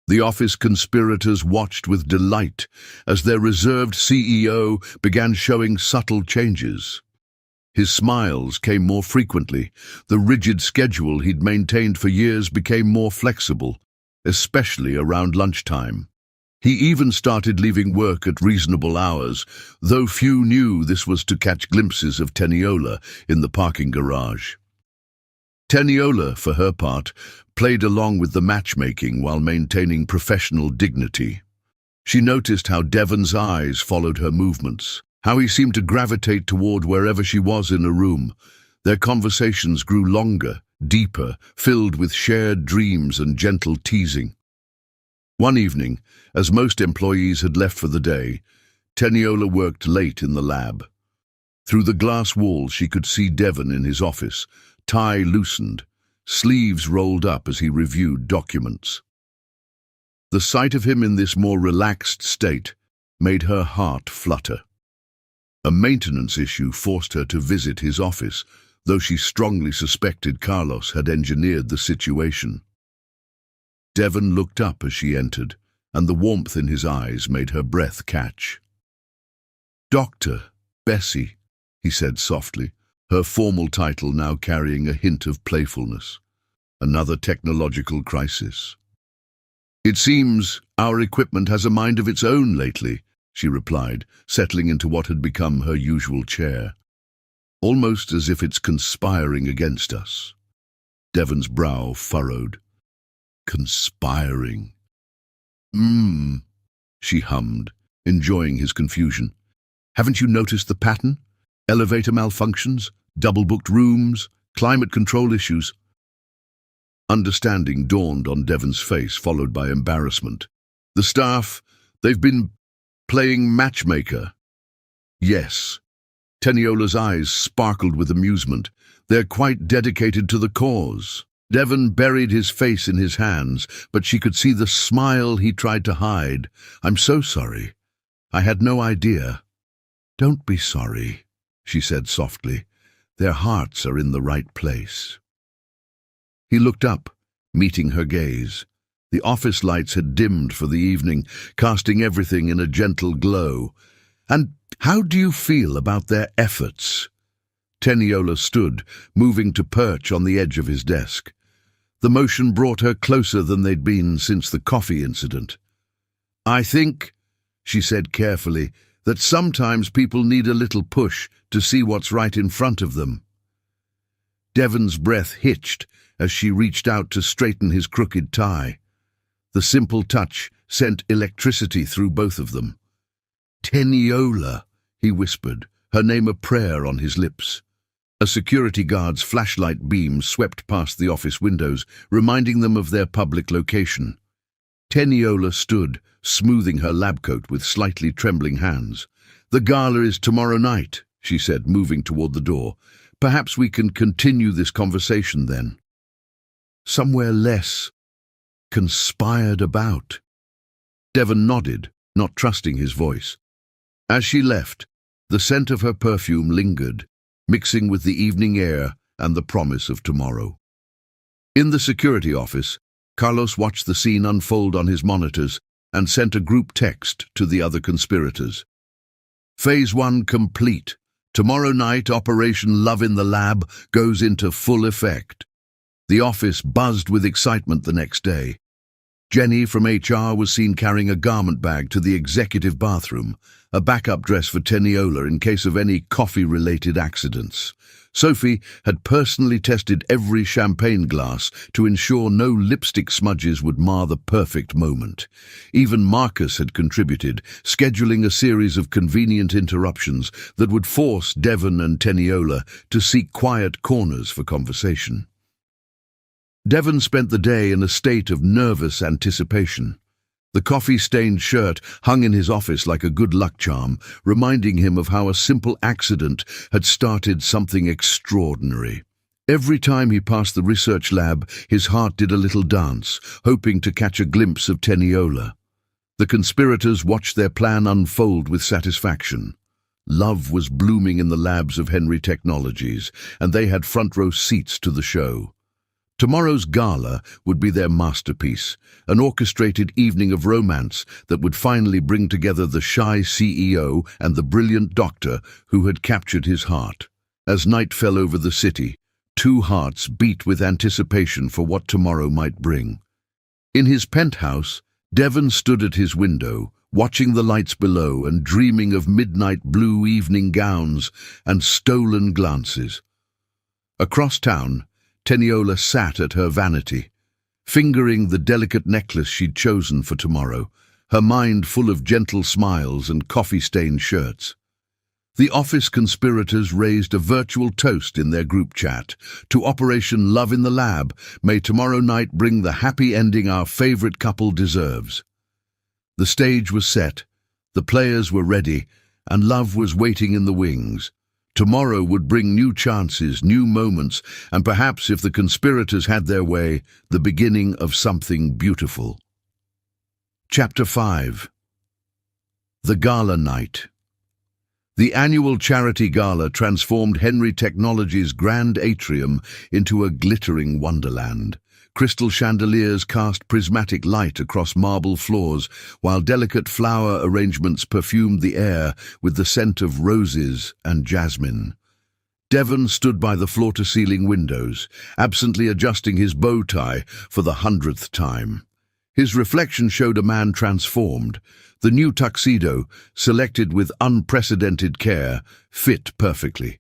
The office conspirators watched with delight as their reserved CEO began showing subtle changes. His smiles came more frequently. The rigid schedule he'd maintained for years became more flexible, especially around lunchtime. He even started leaving work at reasonable hours, though few knew this was to catch glimpses of Teniola in the parking garage. Teniola, for her part, played along with the matchmaking while maintaining professional dignity. She noticed how Devon's eyes followed her movements, how he seemed to gravitate toward wherever she was in a room. Their conversations grew longer, deeper, filled with shared dreams and gentle teasing. One evening, as most employees had left for the day, Teniola worked late in the lab. Through the glass wall she could see Devon in his office, tie loosened, sleeves rolled up as he reviewed documents. The sight of him in this more relaxed state made her heart flutter. A maintenance issue forced her to visit his office, though she strongly suspected Carlos had engineered the situation. Devon looked up as she entered, and the warmth in his eyes made her breath catch. "Dr. Bessie," he said softly, her formal title now carrying a hint of playfulness. "Another technological crisis." "It seems our equipment has a mind of its own lately," she replied, settling into what had become her usual chair. almost as if it's conspiring against us. Devon's brow furrowed. Conspiring. She hummed, enjoying his confusion. Haven't you noticed the pattern? Elevator malfunctions, double-booked rooms, climate control issues. Understanding dawned on Devon's face, followed by embarrassment. The staff, they've been playing matchmaker. Yes. Teniola's eyes sparkled with amusement. They're quite dedicated to the cause. Devon buried his face in his hands, but she could see the smile he tried to hide. I'm so sorry. I had no idea. Don't be sorry, she said softly. Their hearts are in the right place. He looked up, meeting her gaze. The office lights had dimmed for the evening, casting everything in a gentle glow. And how do you feel about their efforts? Teniola stood, moving to perch on the edge of his desk. The motion brought her closer than they'd been since the coffee incident. I think, she said carefully, that sometimes people need a little push to see what's right in front of them. Devon's breath hitched as she reached out to straighten his crooked tie. The simple touch sent electricity through both of them. Teniola, he whispered, her name a prayer on his lips. A security guard's flashlight beam swept past the office windows, reminding them of their public location. Teniola stood, smoothing her lab coat with slightly trembling hands. The gala is tomorrow night, she said, moving toward the door. Perhaps we can continue this conversation then. Somewhere less conspired about. Devon nodded, not trusting his voice. As she left, the scent of her perfume lingered, mixing with the evening air and the promise of tomorrow. In the security office, Carlos watched the scene unfold on his monitors and sent a group text to the other conspirators. Phase 1 complete. Tomorrow night, Operation Love in the Lab goes into full effect. The office buzzed with excitement the next day. Jenny from HR was seen carrying a garment bag to the executive bathroom, a backup dress for Teniola in case of any coffee-related accidents. Sophie had personally tested every champagne glass to ensure no lipstick smudges would mar the perfect moment. Even Marcus had contributed, scheduling a series of convenient interruptions that would force Devon and Teniola to seek quiet corners for conversation. Devon spent the day in a state of nervous anticipation. The coffee-stained shirt hung in his office like a good luck charm, reminding him of how a simple accident had started something extraordinary. Every time he passed the research lab, his heart did a little dance, hoping to catch a glimpse of Teniola. The conspirators watched their plan unfold with satisfaction. Love was blooming in the labs of Henry Technologies, and they had front-row seats to the show. Tomorrow's gala would be their masterpiece, an orchestrated evening of romance that would finally bring together the shy CEO and the brilliant doctor who had captured his heart. As night fell over the city, two hearts beat with anticipation for what tomorrow might bring. In his penthouse, Devon stood at his window, watching the lights below and dreaming of midnight blue evening gowns and stolen glances. Across town, Teniola sat at her vanity, fingering the delicate necklace she'd chosen for tomorrow, her mind full of gentle smiles and coffee-stained shirts. The office conspirators raised a virtual toast in their group chat to Operation Love in the Lab. May tomorrow night bring the happy ending our favorite couple deserves. The stage was set, the players were ready, and love was waiting in the wings. Tomorrow would bring new chances, new moments, and perhaps, if the conspirators had their way, the beginning of something beautiful. Chapter 5. The Gala Night. The annual charity gala transformed Henry Technologies' grand atrium into a glittering wonderland. Crystal chandeliers cast prismatic light across marble floors, while delicate flower arrangements perfumed the air with the scent of roses and jasmine. Devon stood by the floor-to-ceiling windows, absently adjusting his bow tie for the 100th time. His reflection showed a man transformed. The new tuxedo, selected with unprecedented care, fit perfectly.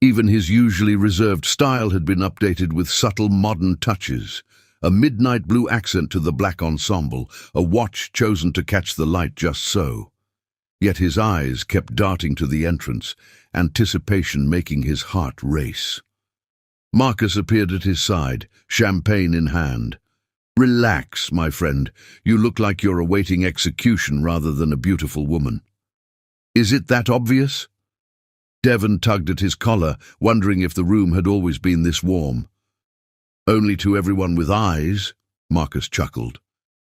Even his usually reserved style had been updated with subtle modern touches. A midnight blue accent to the black ensemble, a watch chosen to catch the light just so. Yet his eyes kept darting to the entrance, anticipation making his heart race. Marcus appeared at his side, champagne in hand. "Relax, my friend. You look like you're awaiting execution rather than a beautiful woman." "Is it that obvious?" Devon tugged at his collar, wondering if the room had always been this warm. "Only to everyone with eyes," Marcus chuckled.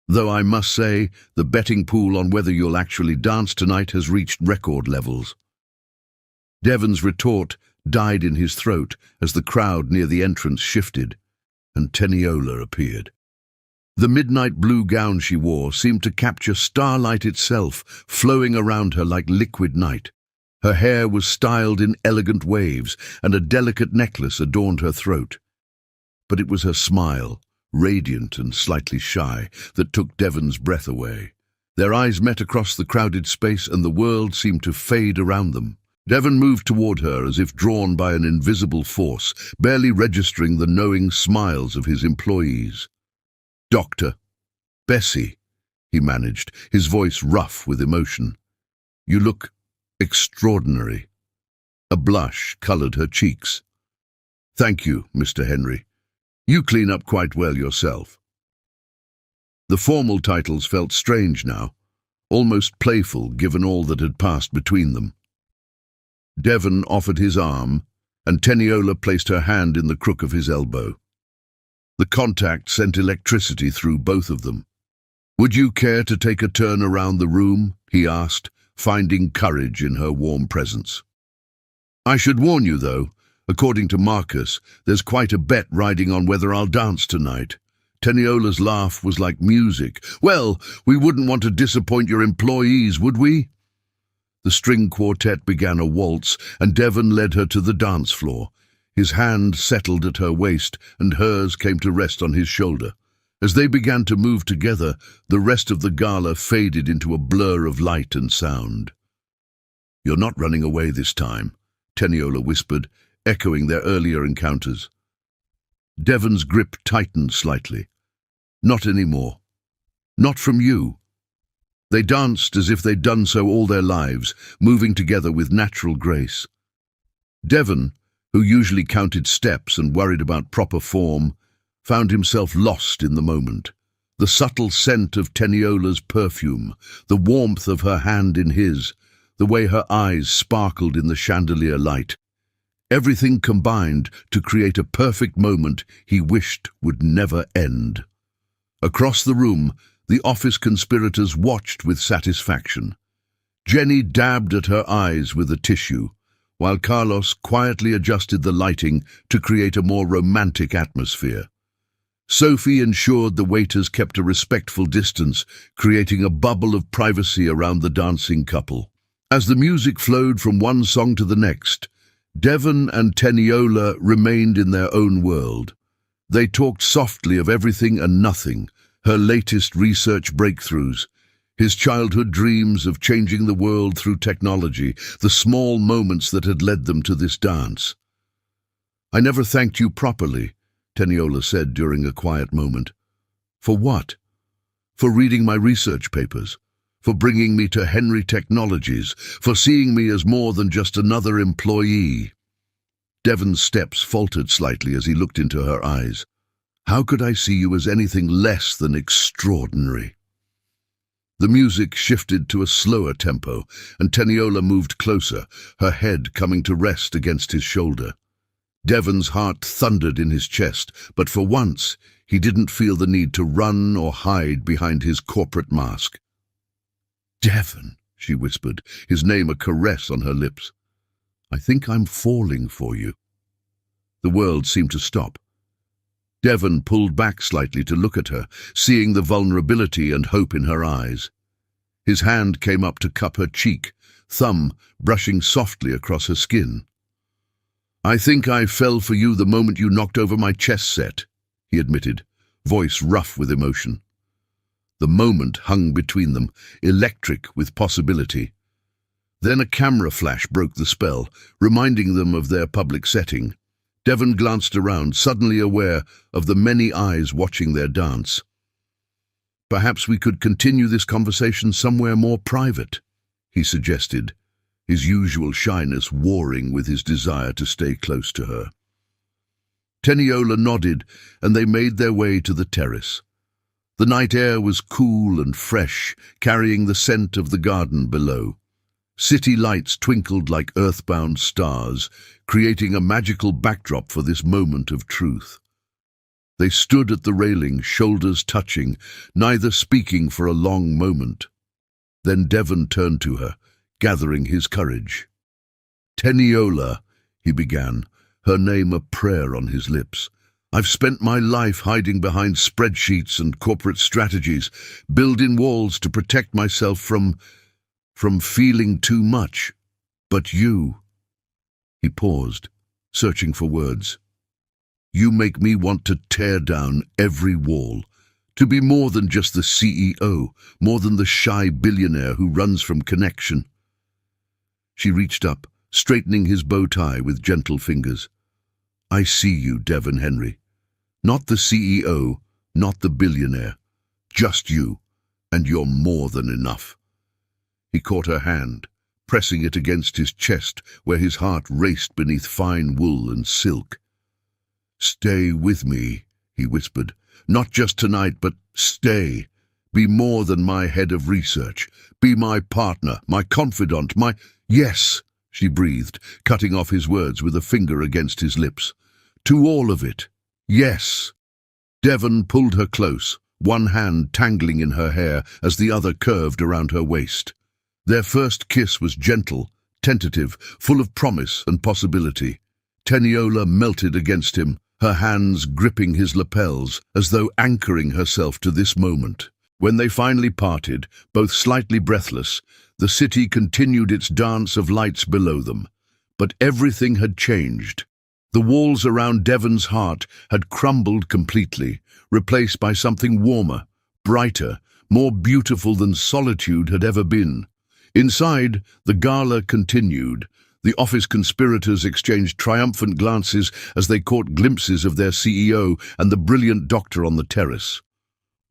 "Though I must say, the betting pool on whether you'll actually dance tonight has reached record levels." Devon's retort died in his throat as the crowd near the entrance shifted, and Teniola appeared. The midnight blue gown she wore seemed to capture starlight itself, flowing around her like liquid night. Her hair was styled in elegant waves, and a delicate necklace adorned her throat. But it was her smile, radiant and slightly shy, that took Devon's breath away. Their eyes met across the crowded space, and the world seemed to fade around them. Devon moved toward her as if drawn by an invisible force, barely registering the knowing smiles of his employees. "Doctor, Bessie," he managed, his voice rough with emotion. "You look extraordinary." A blush colored her cheeks. "Thank you, Mr. Henry. You clean up quite well yourself." The formal titles felt strange now, almost playful given all that had passed between them. Devon offered his arm, and Teniola placed her hand in the crook of his elbow. The contact sent electricity through both of them. "Would you care to take a turn around the room?" he asked, finding courage in her warm presence. "I should warn you, though, according to Marcus, there's quite a bet riding on whether I'll dance tonight." Teniola's laugh was like music. "Well, we wouldn't want to disappoint your employees, would we?" The string quartet began a waltz, and Devon led her to the dance floor. His hand settled at her waist, and hers came to rest on his shoulder. As they began to move together, the rest of the gala faded into a blur of light and sound. "You're not running away this time," Teniola whispered, echoing their earlier encounters. Devon's grip tightened slightly. "Not anymore. Not from you." They danced as if they'd done so all their lives, moving together with natural grace. Devon, who usually counted steps and worried about proper form, found himself lost in the moment. The subtle scent of Teniola's perfume, the warmth of her hand in his, the way her eyes sparkled in the chandelier light. Everything combined to create a perfect moment he wished would never end. Across the room, the office conspirators watched with satisfaction. Jenny dabbed at her eyes with a tissue, while Carlos quietly adjusted the lighting to create a more romantic atmosphere. Sophie ensured the waiters kept a respectful distance, creating a bubble of privacy around the dancing couple. As the music flowed from one song to the next, Devon and Teniola remained in their own world. They talked softly of everything and nothing, her latest research breakthroughs, his childhood dreams of changing the world through technology, the small moments that had led them to this dance. "I never thanked you properly," Teniola said during a quiet moment. "For what?" "For reading my research papers, for bringing me to Henry Technologies, for seeing me as more than just another employee." Devon's steps faltered slightly as he looked into her eyes. "How could I see you as anything less than extraordinary?" The music shifted to a slower tempo, and Teniola moved closer, her head coming to rest against his shoulder. Devon's heart thundered in his chest, but for once he didn't feel the need to run or hide behind his corporate mask. "Devon," she whispered, his name a caress on her lips. "I think I'm falling for you." The world seemed to stop. Devon pulled back slightly to look at her, seeing the vulnerability and hope in her eyes. His hand came up to cup her cheek, thumb brushing softly across her skin. "I think I fell for you the moment you knocked over my chess set," he admitted, voice rough with emotion. The moment hung between them, electric with possibility. Then a camera flash broke the spell, reminding them of their public setting. Devon glanced around, suddenly aware of the many eyes watching their dance. "Perhaps we could continue this conversation somewhere more private," he suggested, his usual shyness warring with his desire to stay close to her. Teniola nodded, and they made their way to the terrace. The night air was cool and fresh, carrying the scent of the garden below. City lights twinkled like earthbound stars, creating a magical backdrop for this moment of truth. They stood at the railing, shoulders touching, neither speaking for a long moment. Then Devon turned to her, gathering his courage. "Teniola," he began, her name a prayer on his lips. "I've spent my life hiding behind spreadsheets and corporate strategies, building walls to protect myself from feeling too much. But you—" He paused, searching for words. "You make me want to tear down every wall, to be more than just the CEO, more than the shy billionaire who runs from connection." She reached up, straightening his bow tie with gentle fingers. "I see you, Devon Henry. Not the CEO, not the billionaire. Just you, and you're more than enough." He caught her hand, pressing it against his chest where his heart raced beneath fine wool and silk. "Stay with me," he whispered. "Not just tonight, but stay. Be more than my head of research. Be my partner, my confidant, my—" "Yes," she breathed, cutting off his words with a finger against his lips. "To all of it. Yes." Devon pulled her close, one hand tangling in her hair as the other curved around her waist. Their first kiss was gentle, tentative, full of promise and possibility. Teniola melted against him, her hands gripping his lapels as though anchoring herself to this moment. When they finally parted, both slightly breathless, the city continued its dance of lights below them. But everything had changed. The walls around Devon's heart had crumbled completely, replaced by something warmer, brighter, more beautiful than solitude had ever been. Inside, the gala continued. The office conspirators exchanged triumphant glances as they caught glimpses of their CEO and the brilliant doctor on the terrace.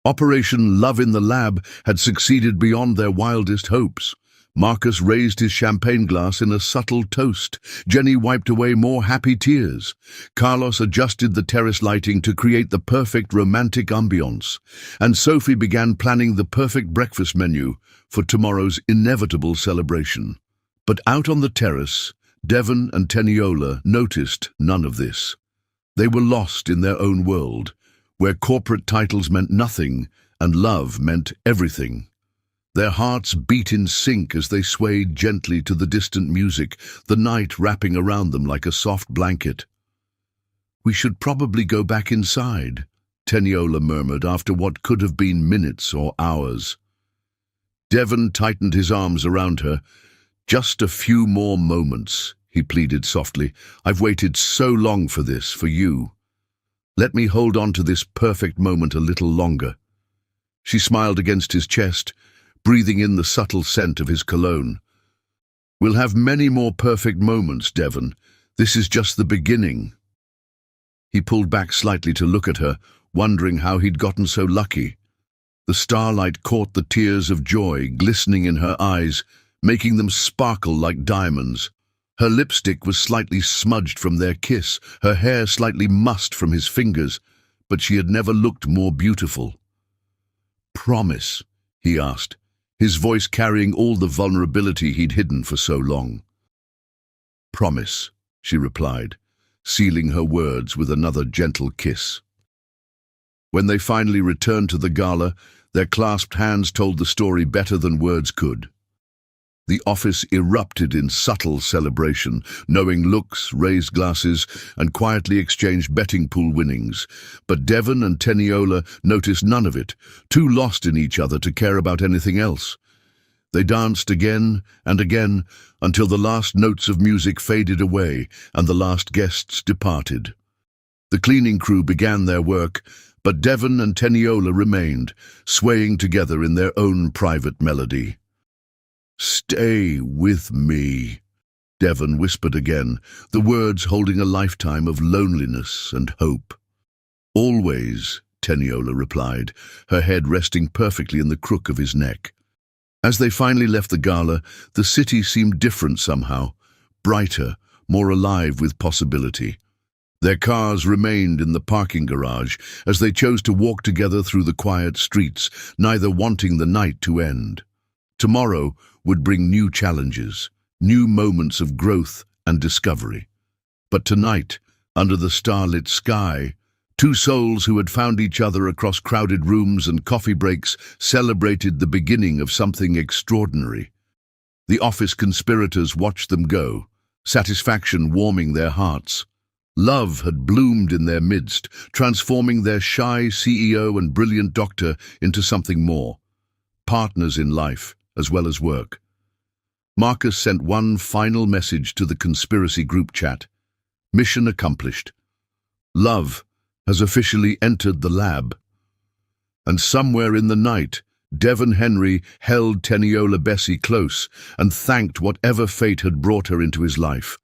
Operation Love in the Lab had succeeded beyond their wildest hopes. Marcus raised his champagne glass in a subtle toast. Jenny wiped away more happy tears. Carlos adjusted the terrace lighting to create the perfect romantic ambience. And Sophie began planning the perfect breakfast menu for tomorrow's inevitable celebration. But out on the terrace, Devon and Teniola noticed none of this. They were lost in their own world, where corporate titles meant nothing and love meant everything. Their hearts beat in sync as they swayed gently to the distant music, the night wrapping around them like a soft blanket. "We should probably go back inside," Teniola murmured after what could have been minutes or hours. Devon tightened his arms around her. "Just a few more moments," he pleaded softly. "I've waited so long for this, for you. Let me hold on to this perfect moment a little longer." She smiled against his chest, breathing in the subtle scent of his cologne. "We'll have many more perfect moments, Devon. This is just the beginning." He pulled back slightly to look at her, wondering how he'd gotten so lucky. The starlight caught the tears of joy glistening in her eyes, making them sparkle like diamonds. Her lipstick was slightly smudged from their kiss, her hair slightly mussed from his fingers, but she had never looked more beautiful. "Promise?" he asked, his voice carrying all the vulnerability he'd hidden for so long. "Promise," she replied, sealing her words with another gentle kiss. When they finally returned to the gala, their clasped hands told the story better than words could. The office erupted in subtle celebration, knowing looks, raised glasses, and quietly exchanged betting pool winnings. But Devon and Teniola noticed none of it, too lost in each other to care about anything else. They danced again and again until the last notes of music faded away and the last guests departed. The cleaning crew began their work, but Devon and Teniola remained, swaying together in their own private melody. "Stay with me," Devon whispered again, the words holding a lifetime of loneliness and hope. "Always," Teniola replied, her head resting perfectly in the crook of his neck. As they finally left the gala, the city seemed different somehow, brighter, more alive with possibility. Their cars remained in the parking garage as they chose to walk together through the quiet streets, neither wanting the night to end. Tomorrow would bring new challenges, new moments of growth and discovery. But tonight, under the starlit sky, two souls who had found each other across crowded rooms and coffee breaks celebrated the beginning of something extraordinary. The office conspirators watched them go, satisfaction warming their hearts. Love had bloomed in their midst, transforming their shy CEO and brilliant doctor into something more. Partners in life, as well as work. Marcus sent one final message to the conspiracy group chat. Mission accomplished. Love has officially entered the lab. And somewhere in the night, Devon Henry held Teniola Bessie close and thanked whatever fate had brought her into his life,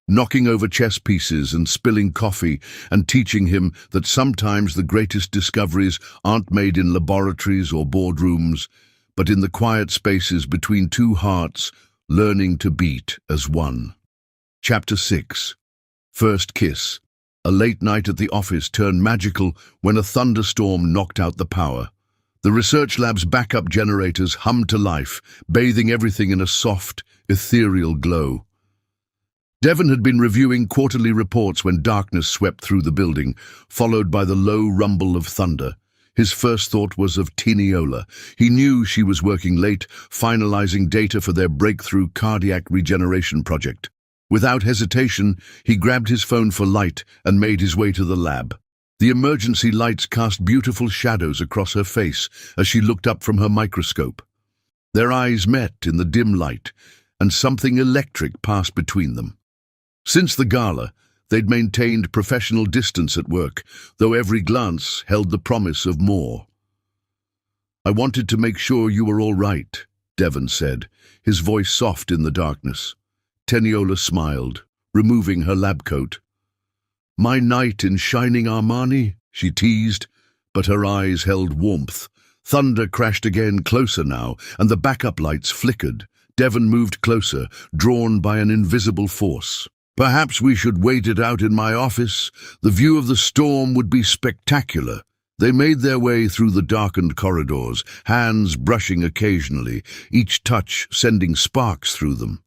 knocking over chess pieces and spilling coffee and teaching him that sometimes the greatest discoveries aren't made in laboratories or boardrooms, but in the quiet spaces between two hearts, learning to beat as one. Chapter 6. First Kiss. A late night at the office turned magical when a thunderstorm knocked out the power. The research lab's backup generators hummed to life, bathing everything in a soft, ethereal glow. Devon had been reviewing quarterly reports when darkness swept through the building, followed by the low rumble of thunder. His first thought was of Teniola. He knew she was working late, finalizing data for their breakthrough cardiac regeneration project. Without hesitation, he grabbed his phone for light and made his way to the lab. The emergency lights cast beautiful shadows across her face as she looked up from her microscope. Their eyes met in the dim light, and something electric passed between them. Since the gala, they'd maintained professional distance at work, though every glance held the promise of more. "I wanted to make sure you were all right," Devon said, his voice soft in the darkness. Teniola smiled, removing her lab coat. "My knight in shining Armani," she teased, but her eyes held warmth. Thunder crashed again, closer now, and the backup lights flickered. Devon moved closer, drawn by an invisible force. "Perhaps we should wait it out in my office. The view of the storm would be spectacular." They made their way through the darkened corridors, hands brushing occasionally, each touch sending sparks through them.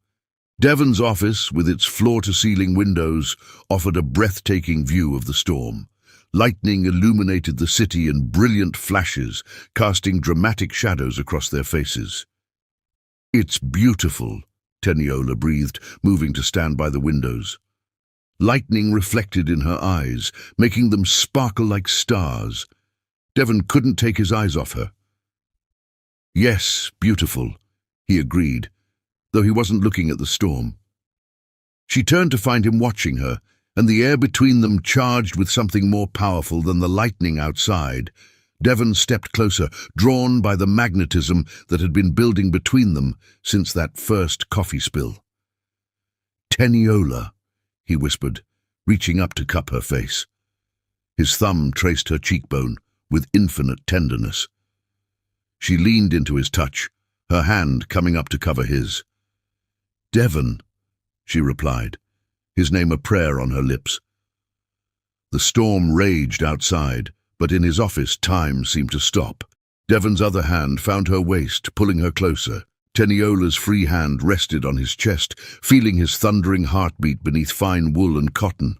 Devon's office, with its floor-to-ceiling windows, offered a breathtaking view of the storm. Lightning illuminated the city in brilliant flashes, casting dramatic shadows across their faces. "It's beautiful," Teniola breathed, moving to stand by the windows. Lightning reflected in her eyes, making them sparkle like stars. Devon couldn't take his eyes off her. "Yes, beautiful," he agreed, though he wasn't looking at the storm. She turned to find him watching her, and the air between them charged with something more powerful than the lightning outside. Devon stepped closer, drawn by the magnetism that had been building between them since that first coffee spill. "Teniola," he whispered, reaching up to cup her face. His thumb traced her cheekbone with infinite tenderness. She leaned into his touch, her hand coming up to cover his. "Devon," she replied, his name a prayer on her lips. The storm raged outside, but in his office time seemed to stop. Devon's other hand found her waist, pulling her closer. Teniola's free hand rested on his chest, feeling his thundering heartbeat beneath fine wool and cotton.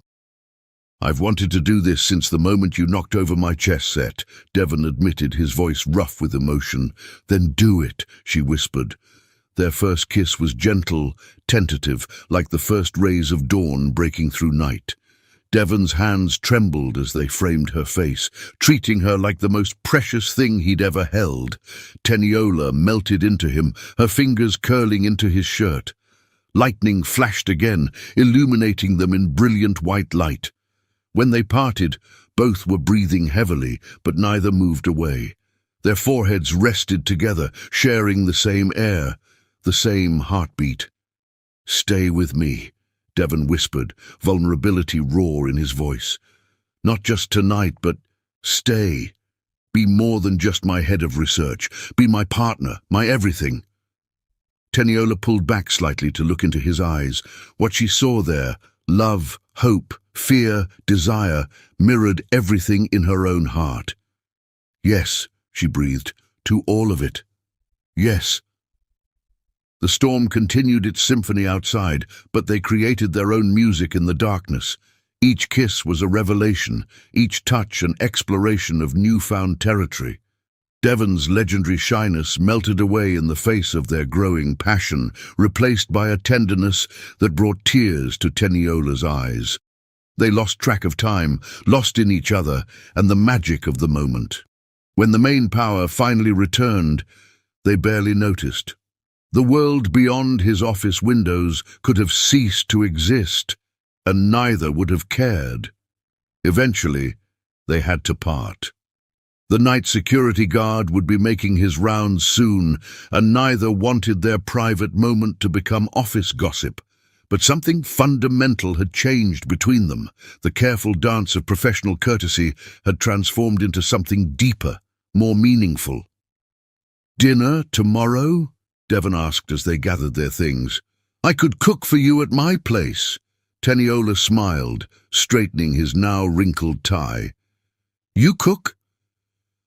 "I've wanted to do this since the moment you knocked over my chess set," Devon admitted, his voice rough with emotion. "Then do it," she whispered. Their first kiss was gentle, tentative, like the first rays of dawn breaking through night. Devon's hands trembled as they framed her face, treating her like the most precious thing he'd ever held. Teniola melted into him, her fingers curling into his shirt. Lightning flashed again, illuminating them in brilliant white light. When they parted, both were breathing heavily, but neither moved away. Their foreheads rested together, sharing the same air. the same heartbeat. "Stay with me," Devon whispered, vulnerability raw in his voice. "Not just tonight, but stay. Be more than just my head of research. Be my partner, my everything." Teniola pulled back slightly to look into his eyes. What she saw there, love, hope, fear, desire, mirrored everything in her own heart. "Yes," she breathed, "to all of it. Yes." The storm continued its symphony outside, but they created their own music in the darkness. Each kiss was a revelation, each touch an exploration of newfound territory. Devon's legendary shyness melted away in the face of their growing passion, replaced by a tenderness that brought tears to Teniola's eyes. They lost track of time, lost in each other, and the magic of the moment. When the main power finally returned, they barely noticed. The world beyond his office windows could have ceased to exist, and neither would have cared. Eventually, they had to part. The night security guard would be making his rounds soon, and neither wanted their private moment to become office gossip. But something fundamental had changed between them. The careful dance of professional courtesy had transformed into something deeper, more meaningful. "Dinner tomorrow?" Devon asked as they gathered their things. "I could cook for you at my place." Teniola smiled, straightening his now wrinkled tie. "You cook?"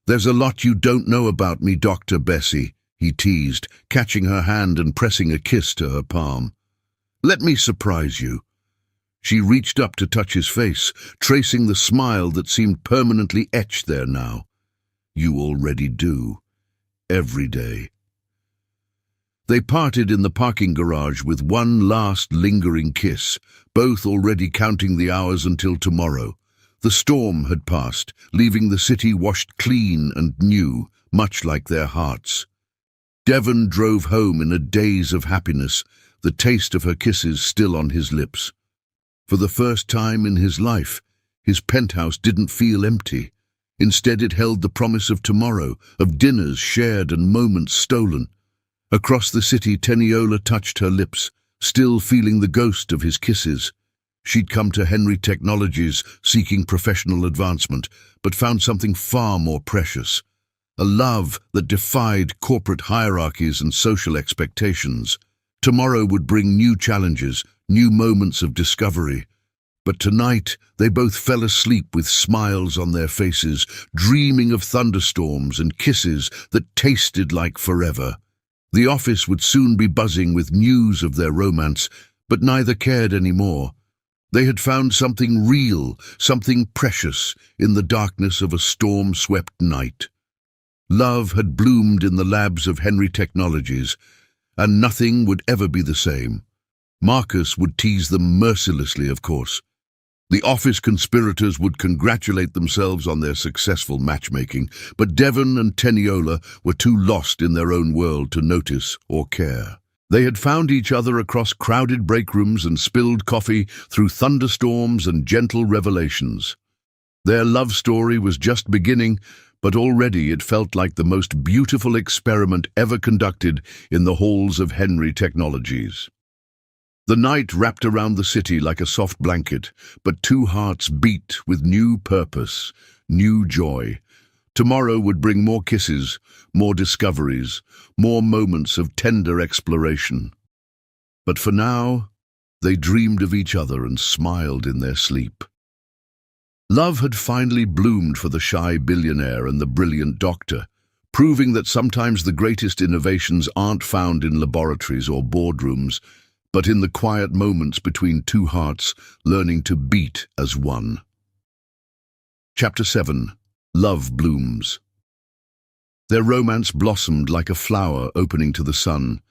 "There's a lot you don't know about me, Dr. Bessie," he teased, catching her hand and pressing a kiss to her palm. "Let me surprise you." She reached up to touch his face, tracing the smile that seemed permanently etched there now. "You already do. Every day." They parted in the parking garage with one last lingering kiss, both already counting the hours until tomorrow. The storm had passed, leaving the city washed clean and new, much like their hearts. Devon drove home in a daze of happiness, the taste of her kisses still on his lips. For the first time in his life, his penthouse didn't feel empty. Instead, it held the promise of tomorrow, of dinners shared and moments stolen. Across the city, Teniola touched her lips, still feeling the ghost of his kisses. She'd come to Henry Technologies seeking professional advancement, but found something far more precious. A love that defied corporate hierarchies and social expectations. Tomorrow would bring new challenges, new moments of discovery. But tonight, they both fell asleep with smiles on their faces, dreaming of thunderstorms and kisses that tasted like forever. The office would soon be buzzing with news of their romance, but neither cared anymore. They had found something real, something precious, in the darkness of a storm-swept night. Love had bloomed in the labs of Henry Technologies, and nothing would ever be the same. Marcus would tease them mercilessly, of course. The office conspirators would congratulate themselves on their successful matchmaking, but Devon and Teniola were too lost in their own world to notice or care. They had found each other across crowded break rooms and spilled coffee through thunderstorms and gentle revelations. Their love story was just beginning, but already it felt like the most beautiful experiment ever conducted in the halls of Henry Technologies. The night wrapped around the city like a soft blanket, but two hearts beat with new purpose, new joy. Tomorrow would bring more kisses, more discoveries, more moments of tender exploration. But for now, they dreamed of each other and smiled in their sleep. Love had finally bloomed for the shy billionaire and the brilliant doctor, proving that sometimes the greatest innovations aren't found in laboratories or boardrooms, but in the quiet moments between two hearts learning to beat as one. Chapter 7. Love Blooms. Their romance blossomed like a flower opening to the sun.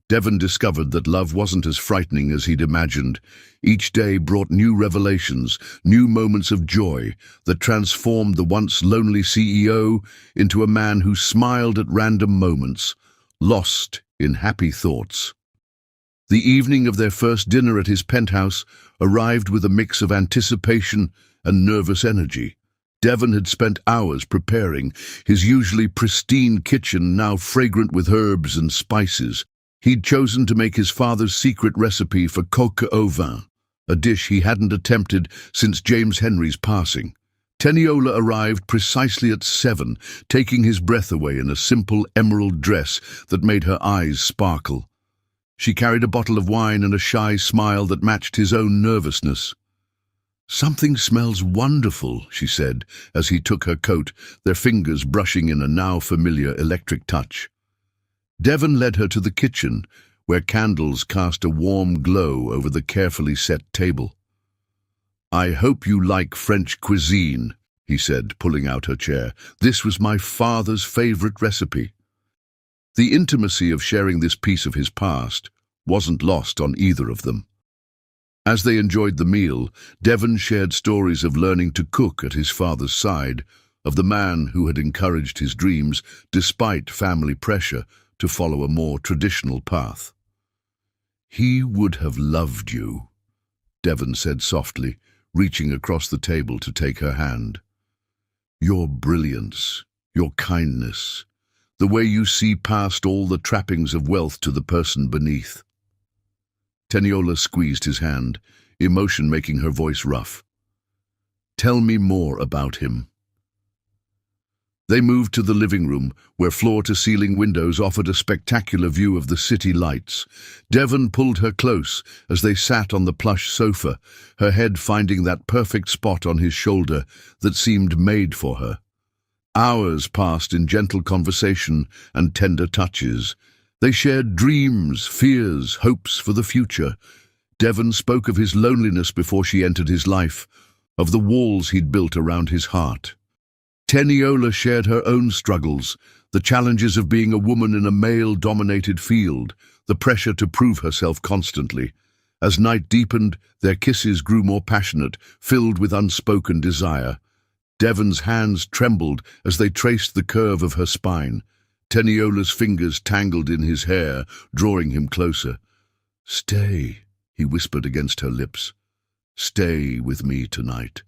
Devon discovered that love wasn't as frightening as he'd imagined. Each day brought new revelations, new moments of joy that transformed the once lonely CEO into a man who smiled at random moments, lost in happy thoughts. The evening of their first dinner at his penthouse arrived with a mix of anticipation and nervous energy. Devon had spent hours preparing, his usually pristine kitchen now fragrant with herbs and spices. He'd chosen to make his father's secret recipe for coque au vin, a dish he hadn't attempted since James Henry's passing. Teniola arrived precisely at 7, taking his breath away in a simple emerald dress that made her eyes sparkle. She carried a bottle of wine and a shy smile that matched his own nervousness. "Something smells wonderful," she said, as he took her coat, their fingers brushing in a now familiar electric touch. Devon led her to the kitchen, where candles cast a warm glow over the carefully set table. "I hope you like French cuisine," he said, pulling out her chair. "This was my father's favorite recipe." The intimacy of sharing this piece of his past wasn't lost on either of them. As they enjoyed the meal, Devon shared stories of learning to cook at his father's side, of the man who had encouraged his dreams, despite family pressure, to follow a more traditional path. "He would have loved you," Devon said softly, reaching across the table to take her hand. "Your brilliance, your kindness, the way you see past all the trappings of wealth to the person beneath." Teniola squeezed his hand, emotion making her voice rough. "Tell me more about him." They moved to the living room, where floor-to-ceiling windows offered a spectacular view of the city lights. Devon pulled her close as they sat on the plush sofa, her head finding that perfect spot on his shoulder that seemed made for her. Hours passed in gentle conversation and tender touches. They shared dreams, fears, hopes for the future. Devon spoke of his loneliness before she entered his life, of the walls he'd built around his heart. Teniola shared her own struggles, the challenges of being a woman in a male-dominated field, the pressure to prove herself constantly. As night deepened, their kisses grew more passionate, filled with unspoken desire. Devon's hands trembled as they traced the curve of her spine. Teniola's fingers tangled in his hair, drawing him closer. "Stay," he whispered against her lips. "Stay with me tonight."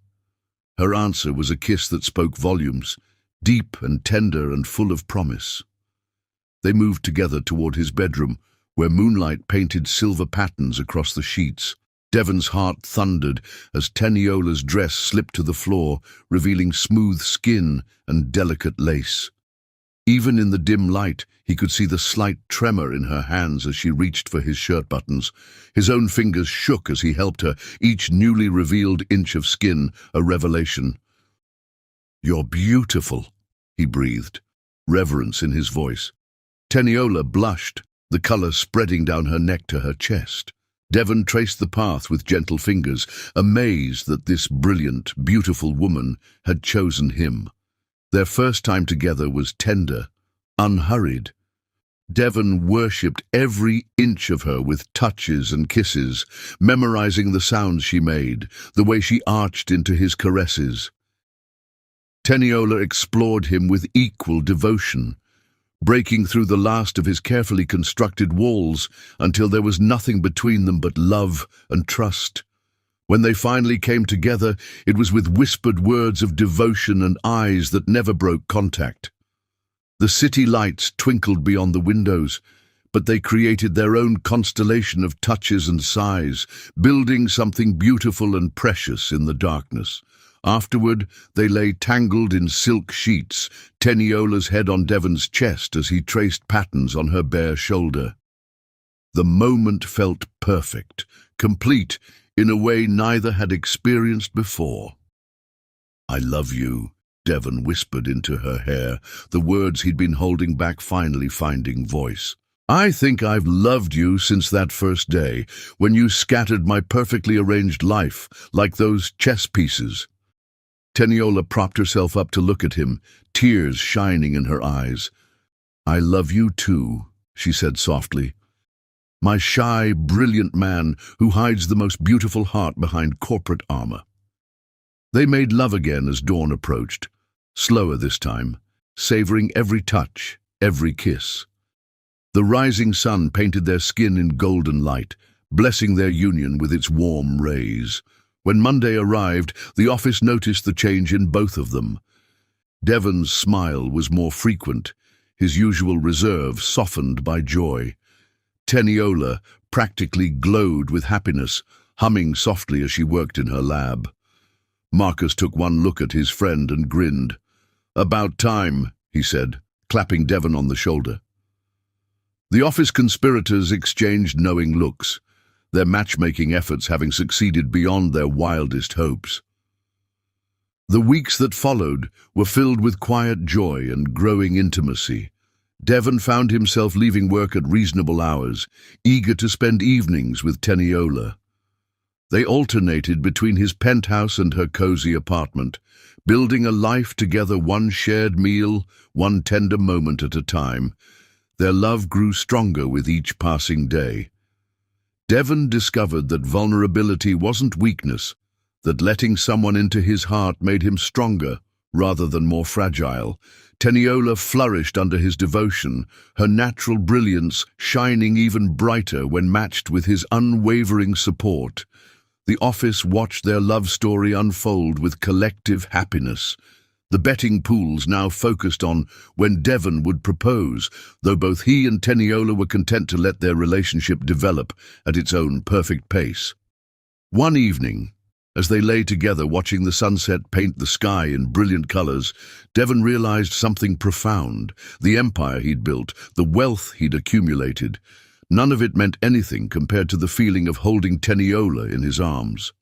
Her answer was a kiss that spoke volumes, deep and tender and full of promise. They moved together toward his bedroom, where moonlight painted silver patterns across the sheets. Devon's heart thundered as Teniola's dress slipped to the floor, revealing smooth skin and delicate lace. Even in the dim light, he could see the slight tremor in her hands as she reached for his shirt buttons. His own fingers shook as he helped her, each newly revealed inch of skin a revelation. "You're beautiful," he breathed, reverence in his voice. Teniola blushed, the color spreading down her neck to her chest. Devon traced the path with gentle fingers, amazed that this brilliant, beautiful woman had chosen him. Their first time together was tender, unhurried. Devon worshipped every inch of her with touches and kisses, memorizing the sounds she made, the way she arched into his caresses. Teniola explored him with equal devotion, breaking through the last of his carefully constructed walls until there was nothing between them but love and trust. When they finally came together, it was with whispered words of devotion and eyes that never broke contact. The city lights twinkled beyond the windows, but they created their own constellation of touches and sighs, building something beautiful and precious in the darkness. Afterward, they lay tangled in silk sheets, Teniola's head on Devon's chest as he traced patterns on her bare shoulder. The moment felt perfect, complete, in a way neither had experienced before. "I love you," Devon whispered into her hair, the words he'd been holding back finally finding voice. "I think I've loved you since that first day, when you scattered my perfectly arranged life, like those chess pieces." Teniola propped herself up to look at him, tears shining in her eyes. "I love you too," she said softly. "My shy, brilliant man who hides the most beautiful heart behind corporate armor." They made love again as dawn approached, slower this time, savoring every touch, every kiss. The rising sun painted their skin in golden light, blessing their union with its warm rays. When Monday arrived, the office noticed the change in both of them. Devon's smile was more frequent, his usual reserve softened by joy. Teniola practically glowed with happiness, humming softly as she worked in her lab. Marcus took one look at his friend and grinned. "About time," he said, clapping Devon on the shoulder. The office conspirators exchanged knowing looks, their matchmaking efforts having succeeded beyond their wildest hopes. The weeks that followed were filled with quiet joy and growing intimacy. Devon found himself leaving work at reasonable hours, eager to spend evenings with Teniola. They alternated between his penthouse and her cozy apartment, building a life together, one shared meal, one tender moment at a time. Their love grew stronger with each passing day. Devon discovered that vulnerability wasn't weakness, that letting someone into his heart made him stronger rather than more fragile. Teniola flourished under his devotion, her natural brilliance shining even brighter when matched with his unwavering support. The office watched their love story unfold with collective happiness. The betting pools now focused on when Devon would propose, though both he and Teniola were content to let their relationship develop at its own perfect pace. One evening, as they lay together watching the sunset paint the sky in brilliant colors, Devon realized something profound. The empire he'd built, the wealth he'd accumulated, none of it meant anything compared to the feeling of holding Teniola in his arms.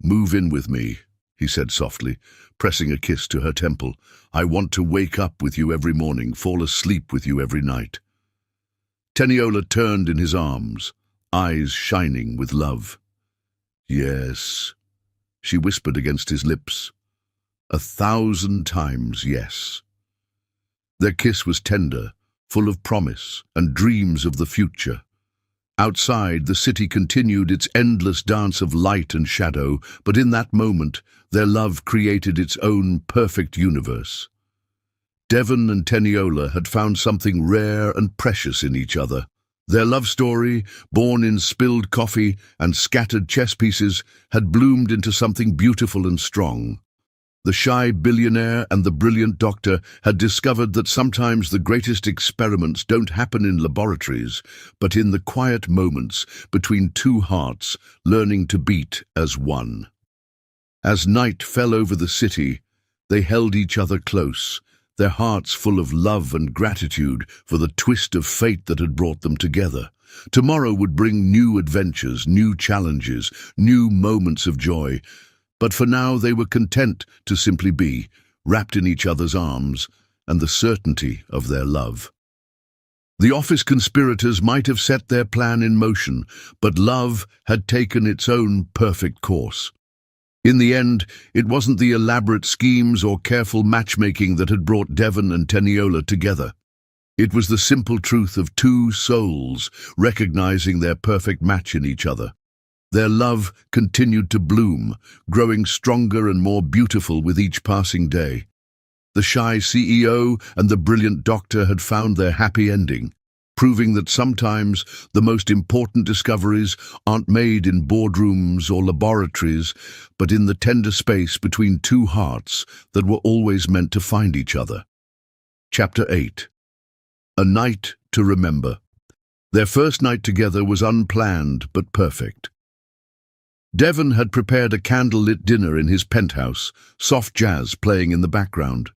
"Move in with me," he said softly, pressing a kiss to her temple. "I want to wake up with you every morning, fall asleep with you every night." Teniola turned in his arms, eyes shining with love. "Yes," she whispered against his lips. 1,000 times yes. Their kiss was tender, full of promise and dreams of the future. Outside, the city continued its endless dance of light and shadow, but in that moment, their love created its own perfect universe. Devon and Teniola had found something rare and precious in each other. Their love story, born in spilled coffee and scattered chess pieces, had bloomed into something beautiful and strong. The shy billionaire and the brilliant doctor had discovered that sometimes the greatest experiments don't happen in laboratories, but in the quiet moments between two hearts learning to beat as one. As night fell over the city, they held each other close, their hearts full of love and gratitude for the twist of fate that had brought them together. Tomorrow would bring new adventures, new challenges, new moments of joy. But for now they were content to simply be, wrapped in each other's arms and the certainty of their love. The office conspirators might have set their plan in motion, but love had taken its own perfect course. In the end, it wasn't the elaborate schemes or careful matchmaking that had brought Devon and Teniola together. It was the simple truth of two souls recognizing their perfect match in each other. Their love continued to bloom, growing stronger and more beautiful with each passing day. The shy CEO and the brilliant doctor had found their happy ending, proving that sometimes the most important discoveries aren't made in boardrooms or laboratories, but in the tender space between two hearts that were always meant to find each other. Chapter 8. A Night to Remember. Their first night together was unplanned but perfect. Devon had prepared a candle-lit dinner in his penthouse, soft jazz playing in the background.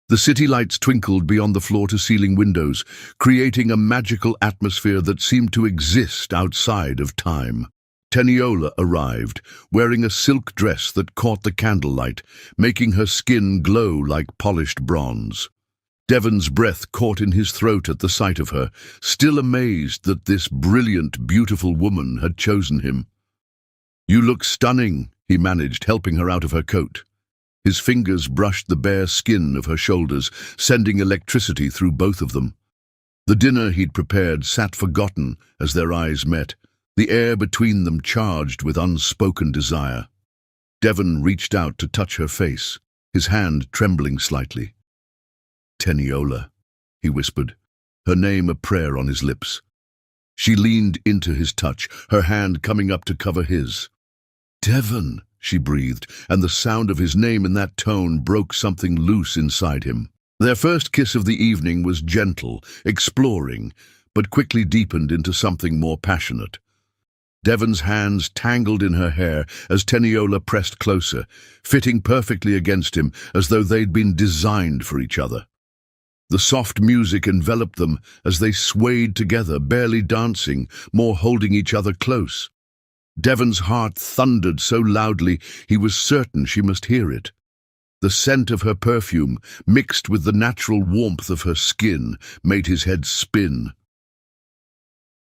The city lights twinkled beyond the floor-to-ceiling windows, creating a magical atmosphere that seemed to exist outside of time. Teniola arrived, wearing a silk dress that caught the candlelight, making her skin glow like polished bronze. Devon's breath caught in his throat at the sight of her, still amazed that this brilliant, beautiful woman had chosen him. "You look stunning," he managed, helping her out of her coat. His fingers brushed the bare skin of her shoulders, sending electricity through both of them. The dinner he'd prepared sat forgotten as their eyes met, the air between them charged with unspoken desire. Devon reached out to touch her face, his hand trembling slightly. "Teniola," he whispered, her name a prayer on his lips. She leaned into his touch, her hand coming up to cover his. "Devon," she breathed, and the sound of his name in that tone broke something loose inside him. Their first kiss of the evening was gentle, exploring, but quickly deepened into something more passionate. Devon's hands tangled in her hair as Teniola pressed closer, fitting perfectly against him as though they'd been designed for each other. The soft music enveloped them as they swayed together, barely dancing, more holding each other close. Devon's heart thundered so loudly he was certain she must hear it. The scent of her perfume, mixed with the natural warmth of her skin, made his head spin.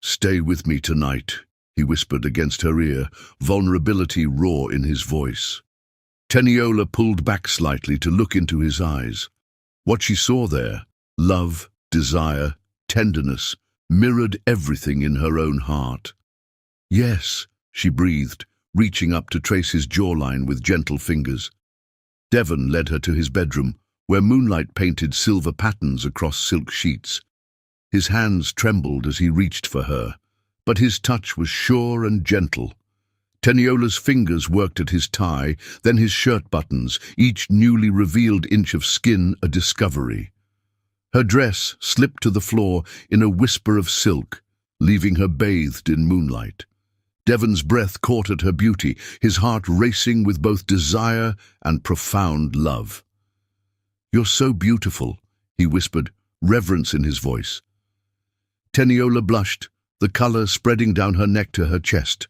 "Stay with me tonight," he whispered against her ear, vulnerability raw in his voice. Teniola pulled back slightly to look into his eyes. What she saw there, love, desire, tenderness, mirrored everything in her own heart. "Yes," she breathed, reaching up to trace his jawline with gentle fingers. Devon led her to his bedroom, where moonlight painted silver patterns across silk sheets. His hands trembled as he reached for her, but his touch was sure and gentle. Teniola's fingers worked at his tie, then his shirt buttons, each newly revealed inch of skin a discovery. Her dress slipped to the floor in a whisper of silk, leaving her bathed in moonlight. Devon's breath caught at her beauty, his heart racing with both desire and profound love. "You're so beautiful," he whispered, reverence in his voice. Teniola blushed, the color spreading down her neck to her chest.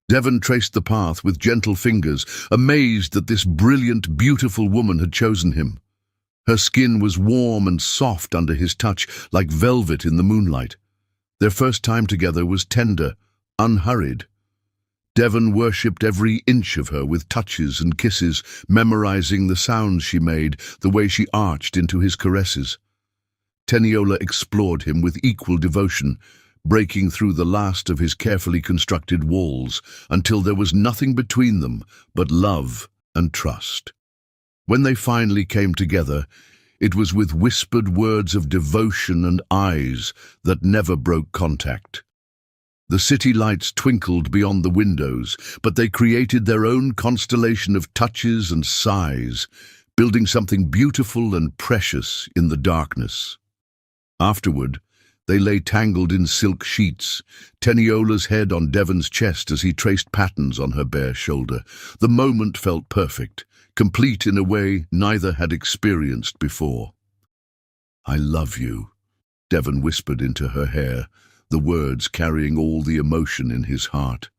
Devon traced the path with gentle fingers, amazed that this brilliant, beautiful woman had chosen him. Her skin was warm and soft under his touch, like velvet in the moonlight. Their first time together was tender, unhurried. Devon worshipped every inch of her with touches and kisses, memorizing the sounds she made, the way she arched into his caresses. Teniola explored him with equal devotion, breaking through the last of his carefully constructed walls, until there was nothing between them but love and trust. When they finally came together, it was with whispered words of devotion and eyes that never broke contact. The city lights twinkled beyond the windows, but they created their own constellation of touches and sighs, building something beautiful and precious in the darkness. Afterward, they lay tangled in silk sheets, Teniola's head on Devon's chest as he traced patterns on her bare shoulder. The moment felt perfect, complete in a way neither had experienced before. "I love you," Devon whispered into her hair, the words carrying all the emotion in his heart.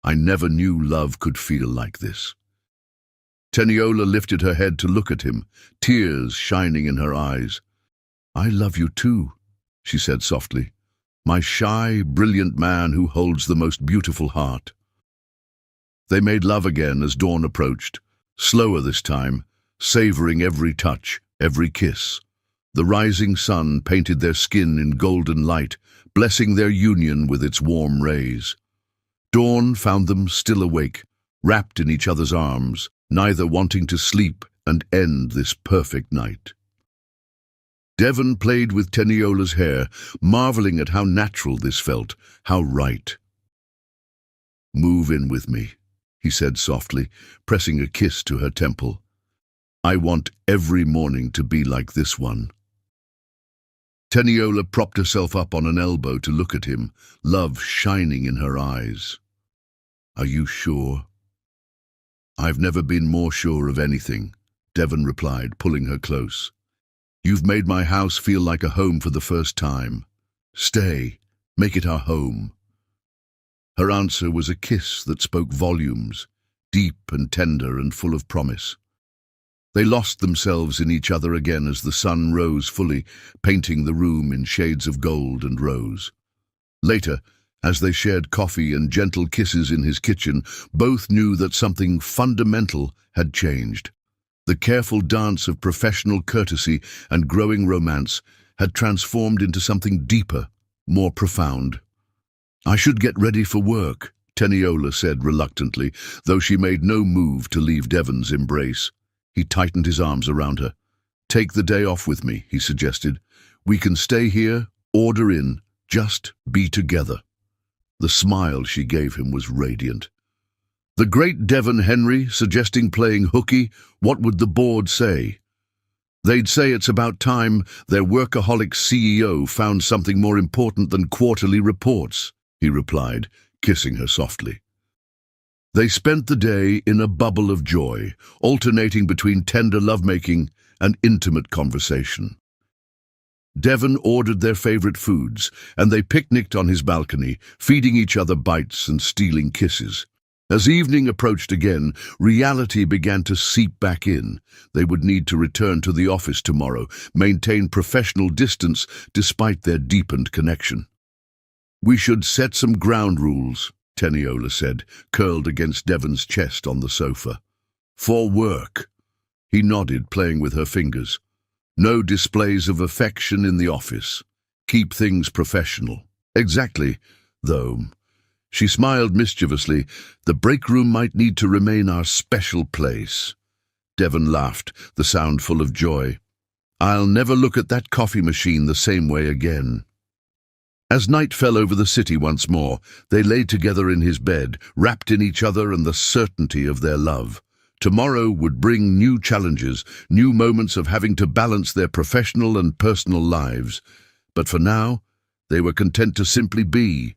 "I never knew love could feel like this." Teniola lifted her head to look at him, tears shining in her eyes. "I love you too," she said softly, "my shy, brilliant man who holds the most beautiful heart." They made love again as dawn approached, slower this time, savoring every touch, every kiss. The rising sun painted their skin in golden light, blessing their union with its warm rays. Dawn found them still awake, wrapped in each other's arms, neither wanting to sleep and end this perfect night. Devon played with Teniola's hair, marveling at how natural this felt, how right. "Move in with me," he said softly, pressing a kiss to her temple. "I want every morning to be like this one." Teniola propped herself up on an elbow to look at him, love shining in her eyes. "Are you sure?" "I've never been more sure of anything," Devon replied, pulling her close. "You've made my house feel like a home for the first time. Stay, make it our home." Her answer was a kiss that spoke volumes, deep and tender and full of promise. They lost themselves in each other again as the sun rose fully, painting the room in shades of gold and rose. Later, as they shared coffee and gentle kisses in his kitchen, both knew that something fundamental had changed. The careful dance of professional courtesy and growing romance had transformed into something deeper, more profound. "I should get ready for work," Teniola said reluctantly, though she made no move to leave Devon's embrace. He tightened his arms around her. "Take the day off with me," he suggested. "We can stay here, order in, just be together." The smile she gave him was radiant. The great Devon Henry suggesting playing hooky, what would the board say? They'd say it's about time their workaholic CEO found something more important than quarterly reports, he replied, kissing her softly. They spent the day in a bubble of joy, alternating between tender lovemaking and intimate conversation. Devon ordered their favorite foods, and they picnicked on his balcony, feeding each other bites and stealing kisses. As evening approached again, reality began to seep back in. They would need to return to the office tomorrow, maintain professional distance despite their deepened connection. "We should set some ground rules," Teniola said, curled against Devon's chest on the sofa. "For work." He nodded, playing with her fingers. "No displays of affection in the office. Keep things professional." "Exactly, though." She smiled mischievously. "The break room might need to remain our special place." Devon laughed, the sound full of joy. "I'll never look at that coffee machine the same way again." As night fell over the city once more, they lay together in his bed, wrapped in each other and the certainty of their love. Tomorrow would bring new challenges, new moments of having to balance their professional and personal lives. But for now, they were content to simply be,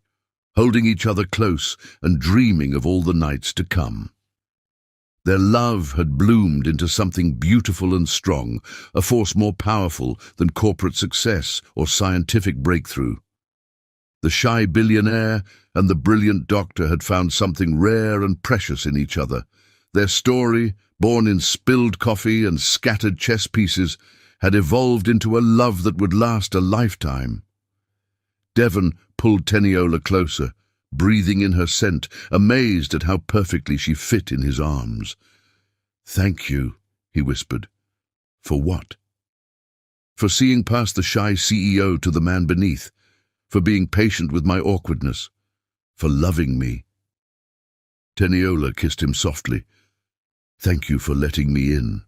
holding each other close and dreaming of all the nights to come. Their love had bloomed into something beautiful and strong, a force more powerful than corporate success or scientific breakthrough. The shy billionaire and the brilliant doctor had found something rare and precious in each other. Their story, born in spilled coffee and scattered chess pieces, had evolved into a love that would last a lifetime. Devon pulled Teniola closer, breathing in her scent, amazed at how perfectly she fit in his arms. "Thank you," he whispered. "For what?" "For seeing past the shy CEO to the man beneath, for being patient with my awkwardness, for loving me." Teniola kissed him softly. "Thank you for letting me in,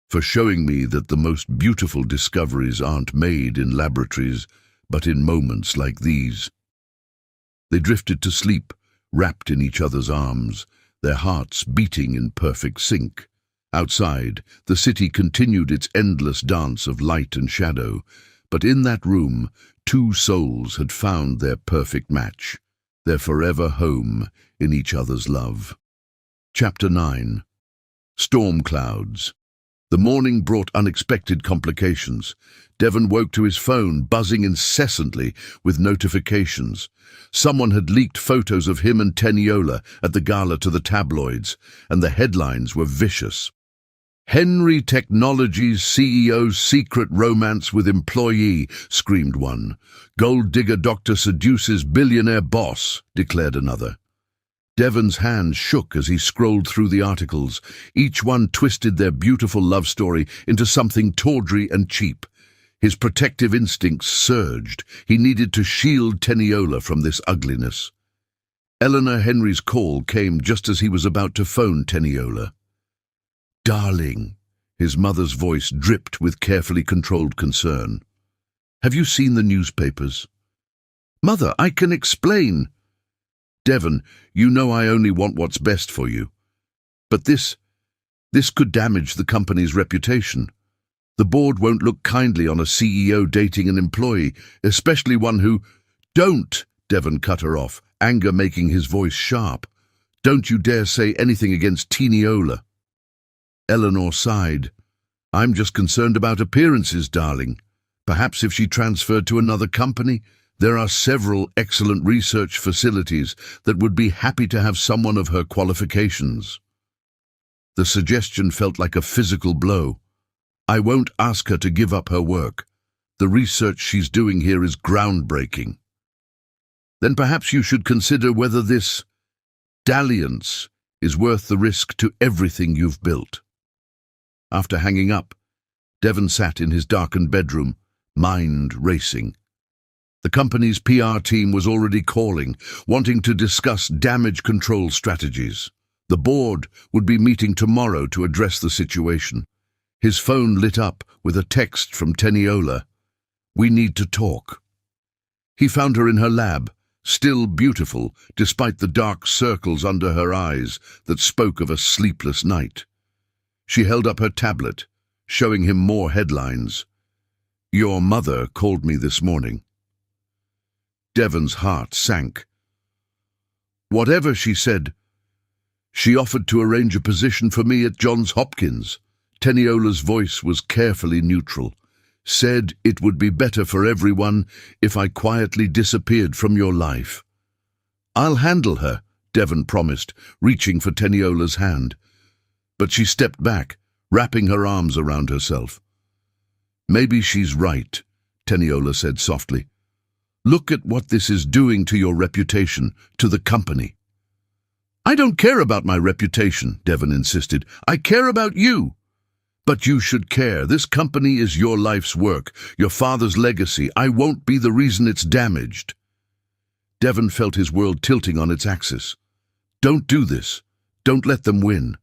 for showing me that the most beautiful discoveries aren't made in laboratories, but in moments like these." They drifted to sleep, wrapped in each other's arms, their hearts beating in perfect sync. Outside, the city continued its endless dance of light and shadow, but in that room, two souls had found their perfect match, their forever home in each other's love. Chapter 9. Storm Clouds. The morning brought unexpected complications. Devon woke to his phone buzzing incessantly with notifications. Someone had leaked photos of him and Teniola at the gala to the tabloids, and the headlines were vicious. "Henry Technologies CEO's secret romance with employee," screamed one. "Gold digger doctor seduces billionaire boss," declared another. Devon's hands shook as he scrolled through the articles. Each one twisted their beautiful love story into something tawdry and cheap. His protective instincts surged. He needed to shield Teniola from this ugliness. Eleanor Henry's call came just as he was about to phone Teniola. "Darling," his mother's voice dripped with carefully controlled concern. "Have you seen the newspapers?" "Mother, I can explain." "Devon, you know I only want what's best for you. But this could damage the company's reputation. The board won't look kindly on a CEO dating an employee, especially one who—" "Don't!" Devon cut her off, anger making his voice sharp. "Don't you dare say anything against Teniola." Eleanor sighed. "I'm just concerned about appearances, darling. Perhaps if she transferred to another company, there are several excellent research facilities that would be happy to have someone of her qualifications." The suggestion felt like a physical blow. "I won't ask her to give up her work. The research she's doing here is groundbreaking." "Then perhaps you should consider whether this dalliance is worth the risk to everything you've built." After hanging up, Devon sat in his darkened bedroom, mind racing. The company's PR team was already calling, wanting to discuss damage control strategies. The board would be meeting tomorrow to address the situation. His phone lit up with a text from Teniola. "We need to talk." He found her in her lab, still beautiful despite the dark circles under her eyes that spoke of a sleepless night. She held up her tablet, showing him more headlines. "Your mother called me this morning." Devon's heart sank. "Whatever she said, she offered to arrange a position for me at Johns Hopkins." Teniola's voice was carefully neutral. "Said it would be better for everyone if I quietly disappeared from your life." "I'll handle her," Devon promised, reaching for Teniola's hand. But she stepped back, wrapping her arms around herself. "Maybe she's right," Teniola said softly. "Look at what this is doing to your reputation, to the company." "I don't care about my reputation," Devon insisted. "I care about you." "But you should care. This company is your life's work, your father's legacy. I won't be the reason it's damaged." Devon felt his world tilting on its axis. "Don't do this. Don't let them win."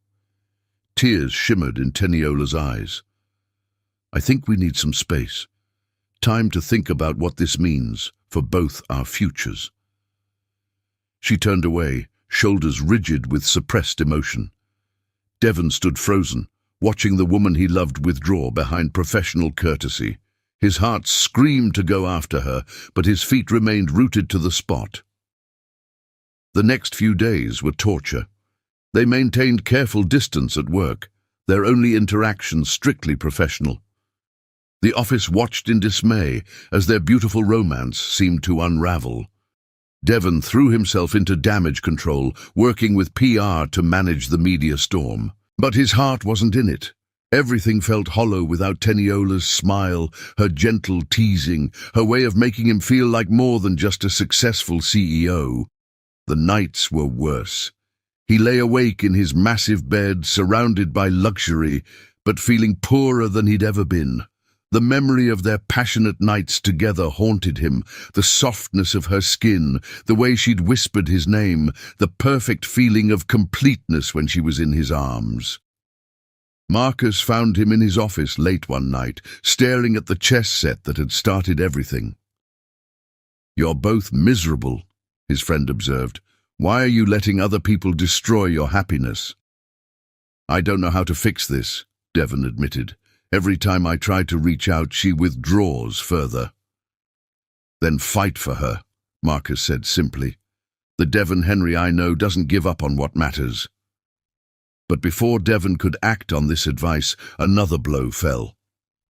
Tears shimmered in Teniola's eyes. "I think we need some space. Time to think about what this means for both our futures." She turned away, shoulders rigid with suppressed emotion. Devon stood frozen, watching the woman he loved withdraw behind professional courtesy. His heart screamed to go after her, but his feet remained rooted to the spot. The next few days were torture. They maintained careful distance at work, their only interactions strictly professional. The office watched in dismay as their beautiful romance seemed to unravel. Devon threw himself into damage control, working with PR to manage the media storm. But his heart wasn't in it. Everything felt hollow without Teniola's smile, her gentle teasing, her way of making him feel like more than just a successful CEO. The nights were worse. He lay awake in his massive bed, surrounded by luxury, but feeling poorer than he'd ever been. The memory of their passionate nights together haunted him, the softness of her skin, the way she'd whispered his name, the perfect feeling of completeness when she was in his arms. Marcus found him in his office late one night, staring at the chess set that had started everything. "You're both miserable," his friend observed. "Why are you letting other people destroy your happiness?" "I don't know how to fix this," Devon admitted. "Every time I try to reach out, she withdraws further." "Then fight for her," Marcus said simply. "The Devon Henry I know doesn't give up on what matters." But before Devon could act on this advice, another blow fell.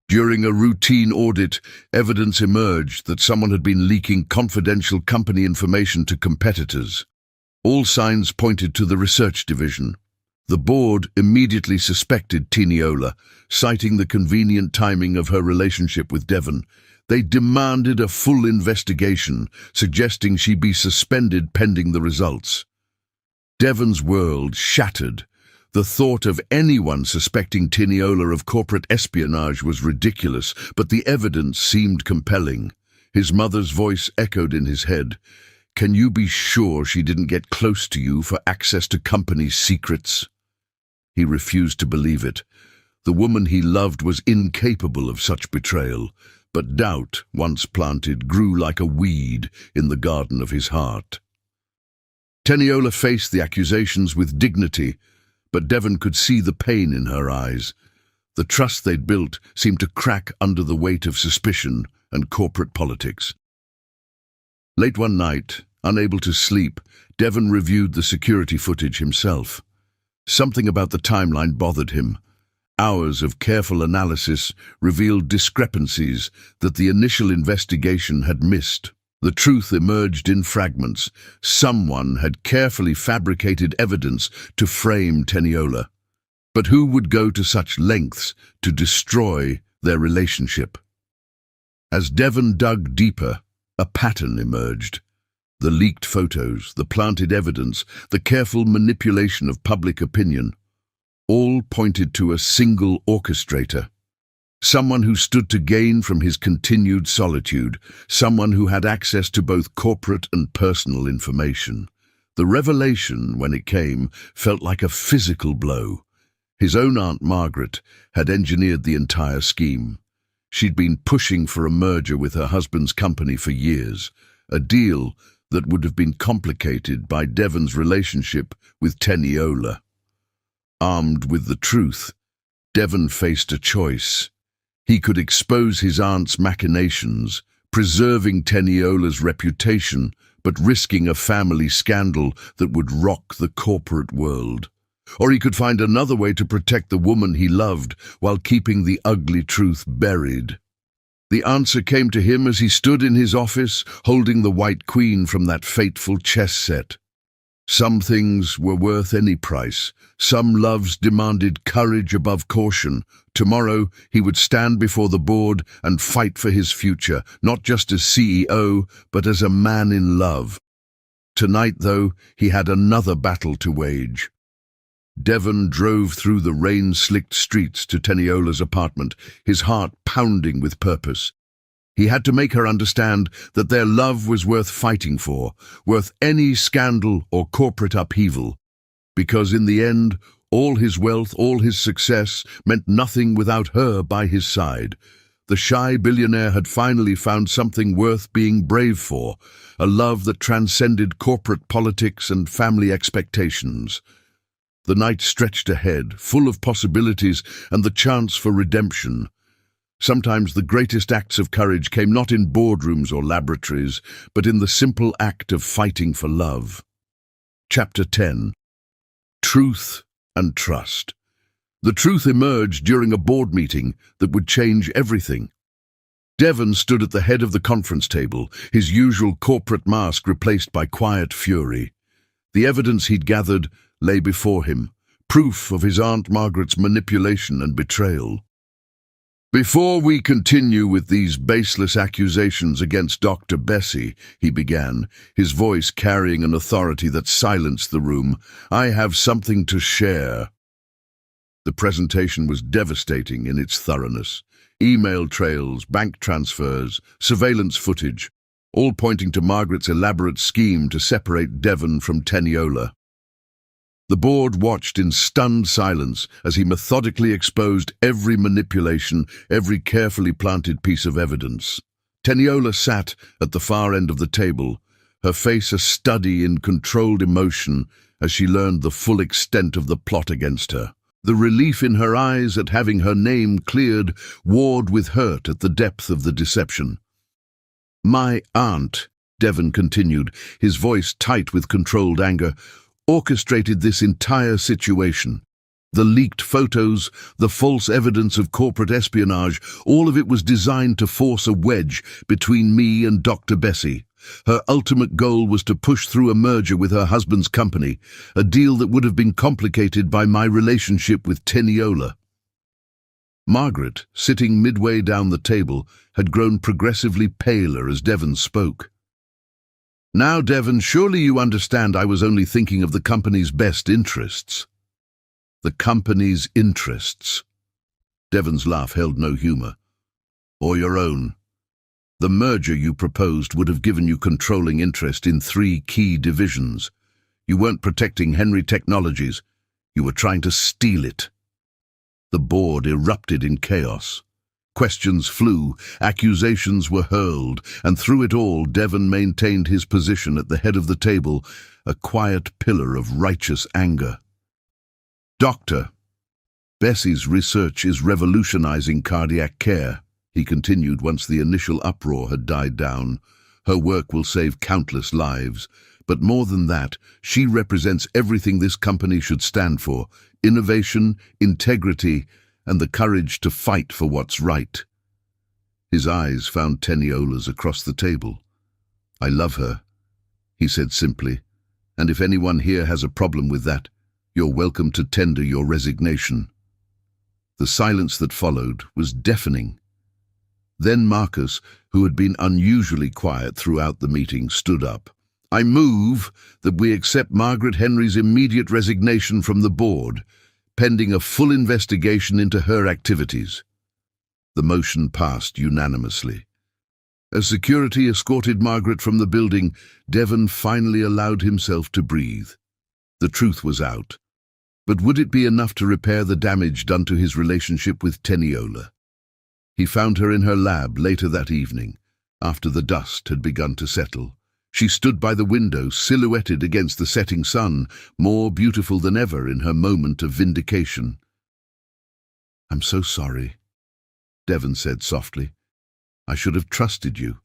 During a routine audit, evidence emerged that someone had been leaking confidential company information to competitors. All signs pointed to the research division. The board immediately suspected Teniola, citing the convenient timing of her relationship with Devon. They demanded a full investigation, suggesting she be suspended pending the results. Devon's world shattered. The thought of anyone suspecting Teniola of corporate espionage was ridiculous, but the evidence seemed compelling. His mother's voice echoed in his head. "Can you be sure she didn't get close to you for access to company secrets?" He refused to believe it. The woman he loved was incapable of such betrayal, but doubt, once planted, grew like a weed in the garden of his heart. Teniola faced the accusations with dignity, but Devon could see the pain in her eyes. The trust they'd built seemed to crack under the weight of suspicion and corporate politics. Late one night, unable to sleep, Devon reviewed the security footage himself. Something about the timeline bothered him. Hours of careful analysis revealed discrepancies that the initial investigation had missed. The truth emerged in fragments. Someone had carefully fabricated evidence to frame Teniola. But who would go to such lengths to destroy their relationship? As Devon dug deeper, a pattern emerged. The leaked photos, the planted evidence, the careful manipulation of public opinion, all pointed to a single orchestrator. Someone who stood to gain from his continued solitude, someone who had access to both corporate and personal information. The revelation, when it came, felt like a physical blow. His own Aunt Margaret had engineered the entire scheme. She'd been pushing for a merger with her husband's company for years, a deal that would have been complicated by Devon's relationship with Teniola. Armed with the truth, Devon faced a choice. He could expose his aunt's machinations, preserving Teniola's reputation, but risking a family scandal that would rock the corporate world. Or he could find another way to protect the woman he loved while keeping the ugly truth buried. The answer came to him as he stood in his office, holding the White Queen from that fateful chess set. Some things were worth any price. Some loves demanded courage above caution. Tomorrow he would stand before the board and fight for his future, not just as CEO, but as a man in love. Tonight, though, he had another battle to wage. Devon drove through the rain-slicked streets to Teniola's apartment, his heart pounding with purpose. He had to make her understand that their love was worth fighting for, worth any scandal or corporate upheaval, because in the end, all his wealth, all his success meant nothing without her by his side. The shy billionaire had finally found something worth being brave for, a love that transcended corporate politics and family expectations. The night stretched ahead, full of possibilities and the chance for redemption. Sometimes the greatest acts of courage came not in boardrooms or laboratories, but in the simple act of fighting for love. Chapter 10. Truth and Trust. The truth emerged during a board meeting that would change everything. Devon stood at the head of the conference table, his usual corporate mask replaced by quiet fury. The evidence he'd gathered lay before him, proof of his Aunt Margaret's manipulation and betrayal. "Before we continue with these baseless accusations against Dr. Bessie," he began, his voice carrying an authority that silenced the room, "I have something to share." The presentation was devastating in its thoroughness. Email trails, bank transfers, surveillance footage, all pointing to Margaret's elaborate scheme to separate Devon from Teniola. The board watched in stunned silence as he methodically exposed every manipulation, every carefully planted piece of evidence. Teniola sat at the far end of the table, her face a study in controlled emotion as she learned the full extent of the plot against her. The relief in her eyes at having her name cleared warred with hurt at the depth of the deception. "My aunt," Devon continued, his voice tight with controlled anger, "orchestrated this entire situation. The leaked photos, the false evidence of corporate espionage, all of it was designed to force a wedge between me and Dr. Bessie. Her ultimate goal was to push through a merger with her husband's company, a deal that would have been complicated by my relationship with Teniola." Margaret, sitting midway down the table, had grown progressively paler as Devon spoke. "Now, Devon, surely you understand I was only thinking of the company's best interests." "The company's interests?" Devon's laugh held no humor. "Or your own? The merger you proposed would have given you controlling interest in 3 key divisions. You weren't protecting Henry Technologies. You were trying to steal it." The board erupted in chaos. Questions flew, accusations were hurled, and through it all Devon maintained his position at the head of the table, a quiet pillar of righteous anger. "Doctor, Bessie's research is revolutionizing cardiac care," he continued once the initial uproar had died down. "Her work will save countless lives. But more than that, she represents everything this company should stand for: innovation, integrity, and the courage to fight for what's right." His eyes found Teniola's across the table. "I love her," he said simply, "and if anyone here has a problem with that, you're welcome to tender your resignation." The silence that followed was deafening. Then Marcus, who had been unusually quiet throughout the meeting, stood up. "I move that we accept Margaret Henry's immediate resignation from the board, pending a full investigation into her activities." The motion passed unanimously. As security escorted Margaret from the building, Devon finally allowed himself to breathe. The truth was out. But would it be enough to repair the damage done to his relationship with Teniola? He found her in her lab later that evening, after the dust had begun to settle. She stood by the window, silhouetted against the setting sun, more beautiful than ever in her moment of vindication. I'm so sorry, Devon said softly. I should have trusted you,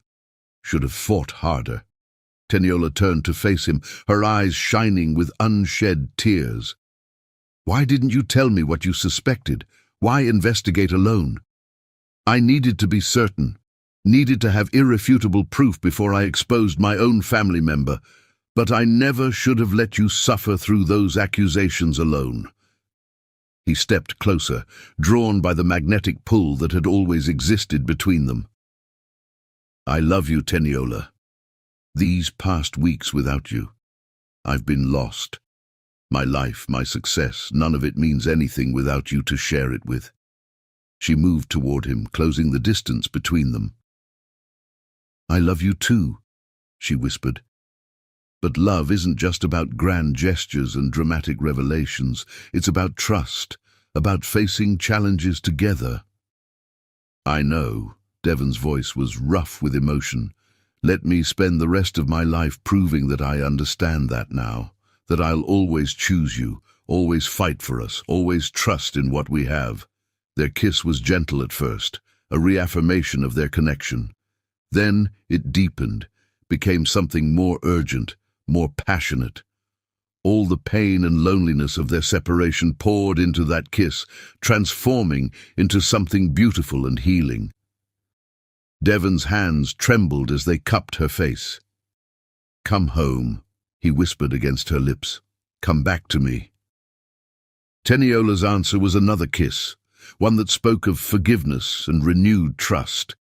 should have fought harder. Teniola turned to face him, her eyes shining with unshed tears. Why didn't you tell me what you suspected? Why investigate alone? I needed to be certain, needed to have irrefutable proof before I exposed my own family member, but I never should have let you suffer through those accusations alone. He stepped closer, drawn by the magnetic pull that had always existed between them. I love you, Teniola. These past weeks without you, I've been lost. My life, my success, none of it means anything without you to share it with. She moved toward him, closing the distance between them. I love you too, she whispered. But love isn't just about grand gestures and dramatic revelations. It's about trust, about facing challenges together. I know, Devon's voice was rough with emotion. Let me spend the rest of my life proving that I understand that now, that I'll always choose you, always fight for us, always trust in what we have. Their kiss was gentle at first, a reaffirmation of their connection. Then it deepened, became something more urgent, more passionate. All the pain and loneliness of their separation poured into that kiss, transforming into something beautiful and healing. Devon's hands trembled as they cupped her face. Come home, he whispered against her lips. Come back to me. Teniola's answer was another kiss, one that spoke of forgiveness and renewed trust.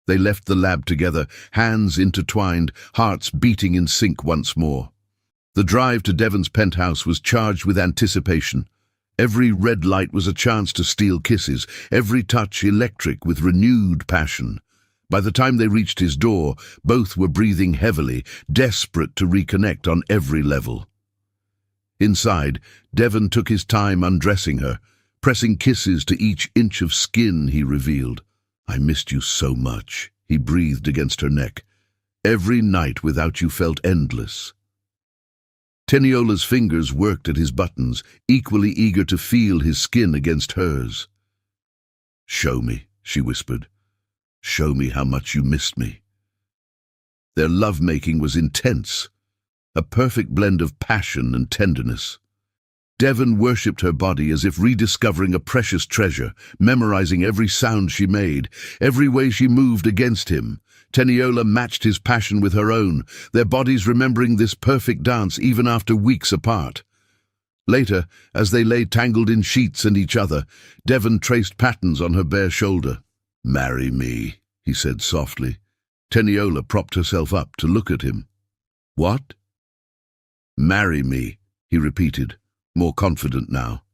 They left the lab together, hands intertwined, hearts beating in sync once more. The drive to Devon's penthouse was charged with anticipation. Every red light was a chance to steal kisses, every touch electric with renewed passion. By the time they reached his door, both were breathing heavily, desperate to reconnect on every level. Inside, Devon took his time undressing her, pressing kisses to each inch of skin he revealed. I missed you so much, he breathed against her neck. Every night without you felt endless. Teniola's fingers worked at his buttons, equally eager to feel his skin against hers. Show me, she whispered. Show me how much you missed me. Their lovemaking was intense, a perfect blend of passion and tenderness. Devon worshipped her body as if rediscovering a precious treasure, memorizing every sound she made, every way she moved against him. Teniola matched his passion with her own, their bodies remembering this perfect dance even after weeks apart. Later, as they lay tangled in sheets and each other, Devon traced patterns on her bare shoulder. Marry me, he said softly. Teniola propped herself up to look at him. What? Marry me, he repeated, more confident now.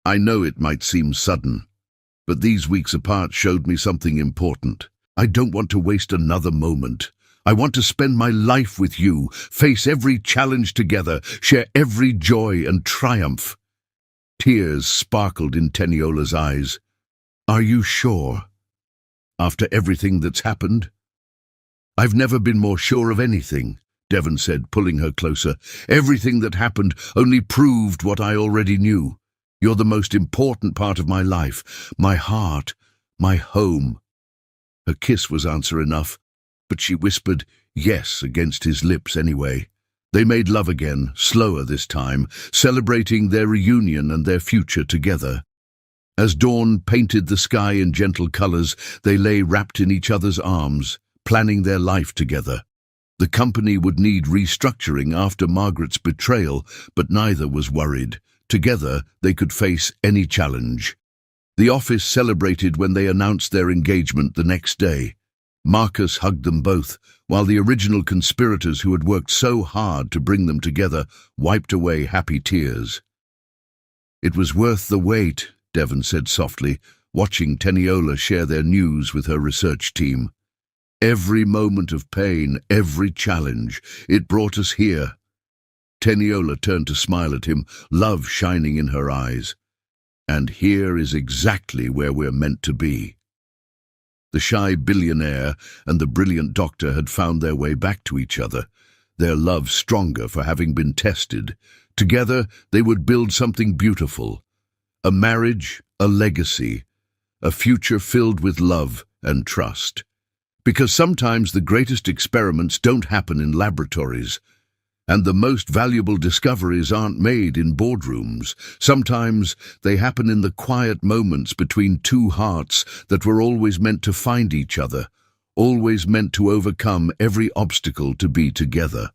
I know it might seem sudden, but these weeks apart showed me something important. I don't want to waste another moment. I want to spend my life with you, face every challenge together, share every joy and triumph. Tears sparkled in Teniola's eyes. Are you sure? After everything that's happened? I've never been more sure of anything, Devon said, pulling her closer. Everything that happened only proved what I already knew. You're the most important part of my life, my heart, my home. Her kiss was answer enough, but she whispered yes against his lips anyway. They made love again, slower this time, celebrating their reunion and their future together. As dawn painted the sky in gentle colors, they lay wrapped in each other's arms, planning their life together. The company would need restructuring after Margaret's betrayal, but neither was worried. Together, they could face any challenge. The office celebrated when they announced their engagement the next day. Marcus hugged them both, while the original conspirators who had worked so hard to bring them together wiped away happy tears. It was worth the wait, Devon said softly, watching Teniola share their news with her research team. Every moment of pain, every challenge, it brought us here. Teniola turned to smile at him, love shining in her eyes. And here is exactly where we're meant to be. The shy billionaire and the brilliant doctor had found their way back to each other, their love stronger for having been tested. Together, they would build something beautiful, A marriage, a legacy, a future filled with love and trust. Because sometimes the greatest experiments don't happen in laboratories, and the most valuable discoveries aren't made in boardrooms. Sometimes they happen in the quiet moments between two hearts that were always meant to find each other, always meant to overcome every obstacle to be together.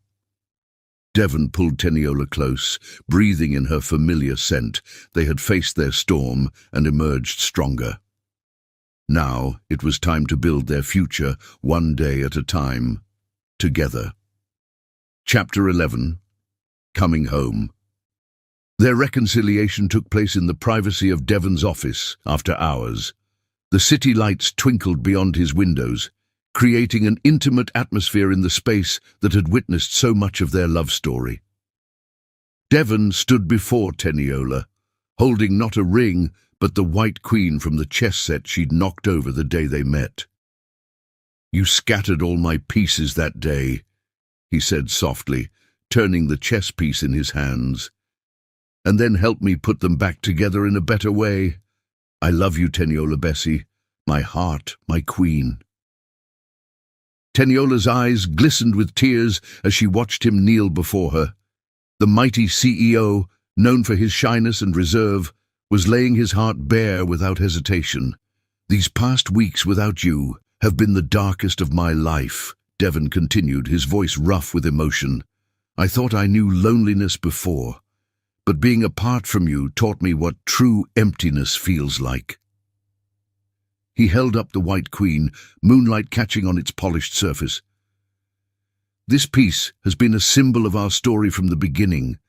Devon pulled Teniola close, breathing in her familiar scent. They had faced their storm and emerged stronger. Now it was time to build their future, one day at a time, together. Chapter 11. Coming Home. Their reconciliation took place in the privacy of Devon's office after hours. The city lights twinkled beyond his windows, creating an intimate atmosphere in the space that had witnessed so much of their love story. Devon stood before Teniola, holding not a ring, but the white queen from the chess set she'd knocked over the day they met. "You scattered all my pieces that day," he said softly, turning the chess piece in his hands, "and then helped me put them back together in a better way. I love you, Teniola Bessie, my heart, my queen." Teniola's eyes glistened with tears as she watched him kneel before her. The mighty CEO, known for his shyness and reserve, was laying his heart bare without hesitation. "These past weeks without you have been the darkest of my life," Devon continued, his voice rough with emotion. "I thought I knew loneliness before, but being apart from you taught me what true emptiness feels like." He held up the white queen, moonlight catching on its polished surface. "This piece has been a symbol of our story from the beginning.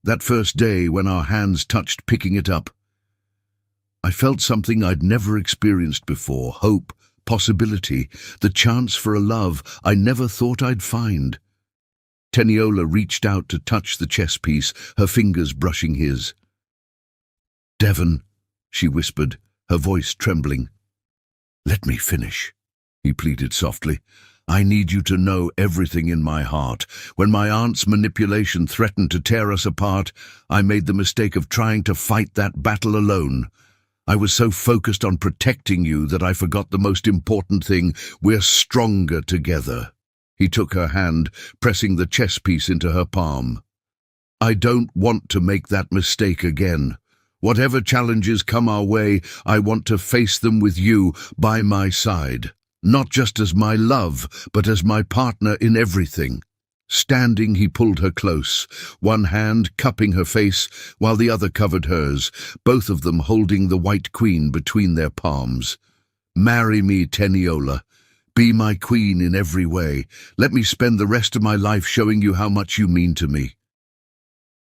That first day when our hands touched picking it up, I felt something I'd never experienced before, hope, possibility, the chance for a love I never thought I'd find." Teniola reached out to touch the chess piece, her fingers brushing his. "Devon," she whispered, her voice trembling. "Let me finish," he pleaded softly. "I need you to know everything in my heart. When my aunt's manipulation threatened to tear us apart, I made the mistake of trying to fight that battle alone. I was so focused on protecting you that I forgot the most important thing: we're stronger together." He took her hand, pressing the chess piece into her palm. "I don't want to make that mistake again. Whatever challenges come our way, I want to face them with you by my side, not just as my love, but as my partner in everything." Standing, he pulled her close, one hand cupping her face while the other covered hers, both of them holding the white queen between their palms. "Marry me, Teniola. Be my queen in every way. Let me spend the rest of my life showing you how much you mean to me."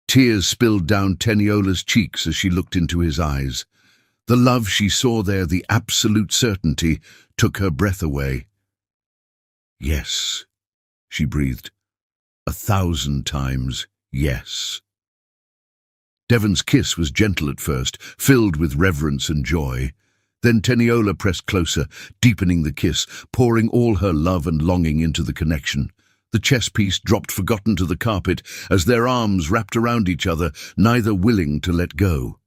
Tears spilled down Teniola's cheeks as she looked into his eyes. The love she saw there, the absolute certainty, took her breath away. "Yes," she breathed. 1,000 times, yes. Devon's kiss was gentle at first, filled with reverence and joy. Then Teniola pressed closer, deepening the kiss, pouring all her love and longing into the connection. The chess piece dropped forgotten to the carpet as their arms wrapped around each other, neither willing to let go.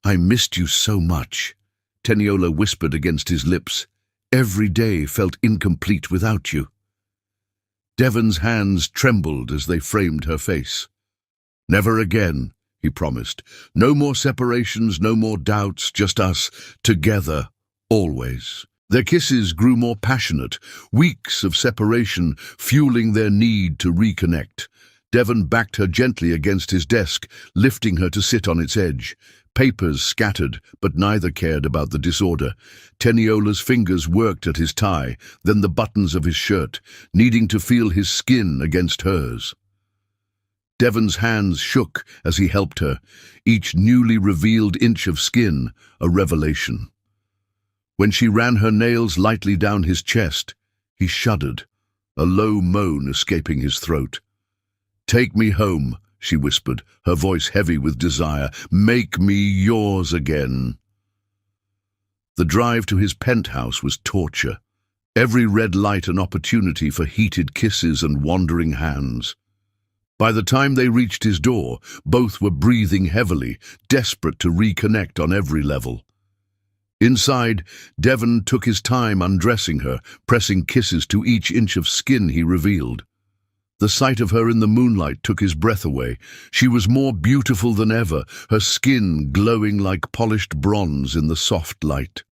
"I missed you so much," Teniola whispered against his lips. "Every day felt incomplete without you." Devon's hands trembled as they framed her face. "Never again," he promised. "No more separations, no more doubts, just us, together, always." Their kisses grew more passionate, weeks of separation fueling their need to reconnect. Devon backed her gently against his desk, lifting her to sit on its edge. Papers scattered, but neither cared about the disorder. Teniola's fingers worked at his tie, then the buttons of his shirt, needing to feel his skin against hers. Devon's hands shook as he helped her, each newly revealed inch of skin a revelation. When she ran her nails lightly down his chest, he shuddered, a low moan escaping his throat. "Take me home," she whispered, her voice heavy with desire. "Make me yours again." The drive to his penthouse was torture, every red light an opportunity for heated kisses and wandering hands. By the time they reached his door, both were breathing heavily, desperate to reconnect on every level. Inside, Devon took his time undressing her, pressing kisses to each inch of skin he revealed. The sight of her in the moonlight took his breath away. She was more beautiful than ever, her skin glowing like polished bronze in the soft light.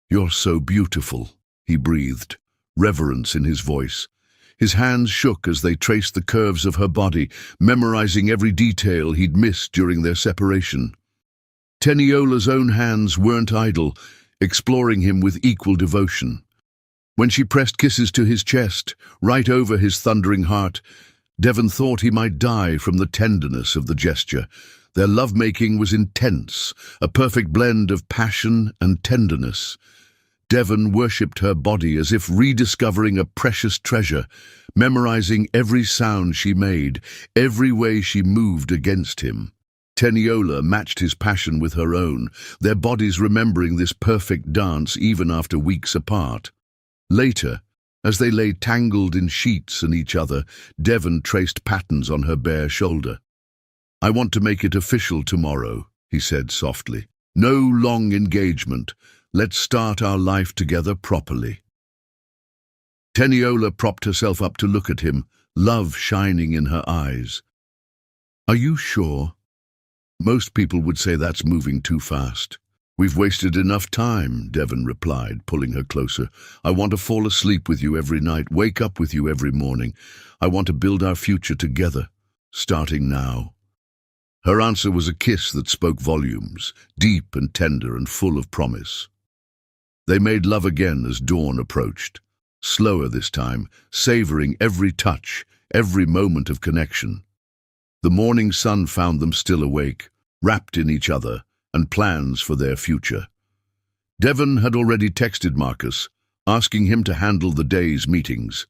"You're so beautiful," he breathed, reverence in his voice. His hands shook as they traced the curves of her body, memorizing every detail he'd missed during their separation. Teniola's own hands weren't idle, exploring him with equal devotion. When she pressed kisses to his chest, right over his thundering heart, Devon thought he might die from the tenderness of the gesture. Their lovemaking was intense, a perfect blend of passion and tenderness. Devon worshipped her body as if rediscovering a precious treasure, memorizing every sound she made, every way she moved against him. Teniola matched his passion with her own, their bodies remembering this perfect dance even after weeks apart. Later, as they lay tangled in sheets and each other, Devon traced patterns on her bare shoulder. "I want to make it official tomorrow," he said softly. "No long engagement. Let's start our life together properly." Teniola propped herself up to look at him, love shining in her eyes. "Are you sure? Most people would say that's moving too fast." "We've wasted enough time," Devon replied, pulling her closer. "I want to fall asleep with you every night, wake up with you every morning. I want to build our future together, starting now." Her answer was a kiss that spoke volumes, deep and tender and full of promise. They made love again as dawn approached, slower this time, savoring every touch, every moment of connection. The morning sun found them still awake, wrapped in each other, and plans for their future. Devon had already texted Marcus, asking him to handle the day's meetings.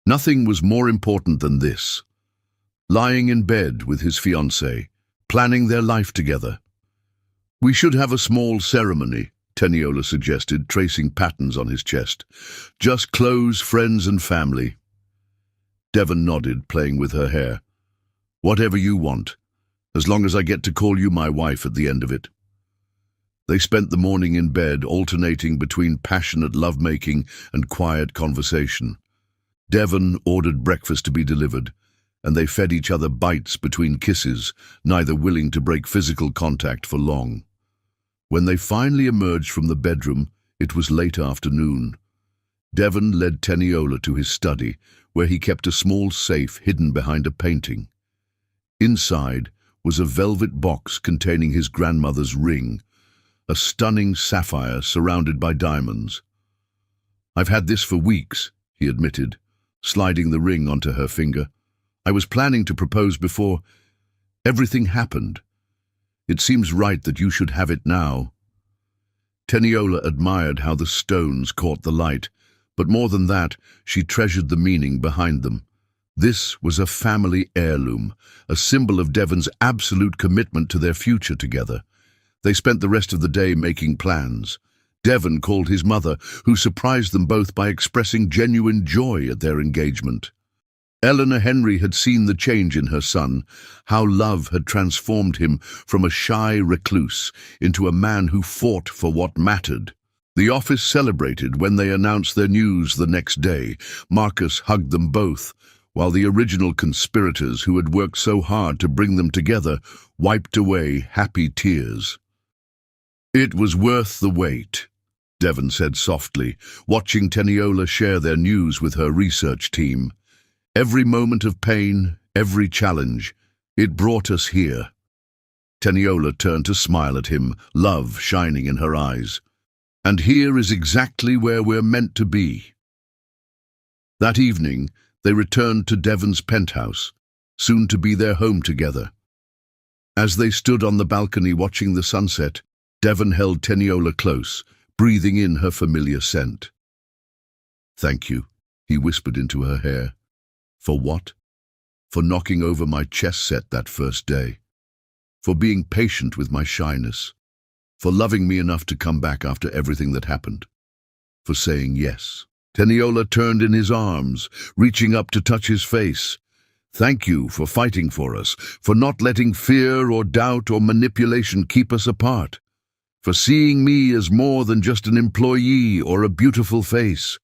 Nothing was more important than this. Lying in bed with his fiancée, planning their life together. "We should have a small ceremony," Teniola suggested, tracing patterns on his chest. "Just close friends and family." Devon nodded, playing with her hair. "Whatever you want, as long as I get to call you my wife at the end of it." They spent the morning in bed, alternating between passionate lovemaking and quiet conversation. Devon ordered breakfast to be delivered, and they fed each other bites between kisses, neither willing to break physical contact for long. When they finally emerged from the bedroom, it was late afternoon. Devon led Teniola to his study, where he kept a small safe hidden behind a painting. Inside was a velvet box containing his grandmother's ring, a stunning sapphire surrounded by diamonds. "I've had this for weeks," he admitted, sliding the ring onto her finger. "I was planning to propose before everything happened. It seems right that you should have it now." Teniola admired how the stones caught the light, but more than that, she treasured the meaning behind them. This was a family heirloom, a symbol of Devon's absolute commitment to their future together. They spent the rest of the day making plans. Devon called his mother, who surprised them both by expressing genuine joy at their engagement. Eleanor Henry had seen the change in her son, how love had transformed him from a shy recluse into a man who fought for what mattered. The office celebrated when they announced their news the next day. Marcus hugged them both, while the original conspirators who had worked so hard to bring them together wiped away happy tears. "It was worth the wait," Devon said softly, watching Teniola share their news with her research team. "Every moment of pain, every challenge, it brought us here." Teniola turned to smile at him, love shining in her eyes. "And here is exactly where we're meant to be." That evening, they returned to Devon's penthouse, soon to be their home together. As they stood on the balcony watching the sunset, Devon held Teniola close, breathing in her familiar scent. "Thank you," he whispered into her hair. "For what?" "For knocking over my chess set that first day. For being patient with my shyness. For loving me enough to come back after everything that happened. For saying yes." Teniola turned in his arms, reaching up to touch his face. Thank you for fighting for us, for not letting fear or doubt or manipulation keep us apart, for seeing me as more than just an employee or a beautiful face,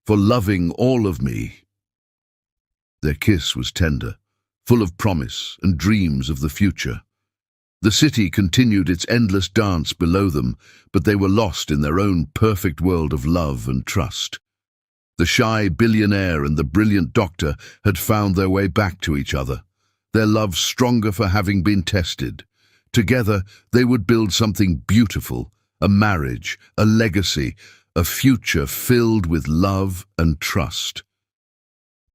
for loving all of me." Their kiss was tender, full of promise and dreams of the future. The city continued its endless dance below them, but they were lost in their own perfect world of love and trust. The shy billionaire and the brilliant doctor had found their way back to each other, their love stronger for having been tested. Together, they would build something beautiful, a marriage, a legacy, a future filled with love and trust.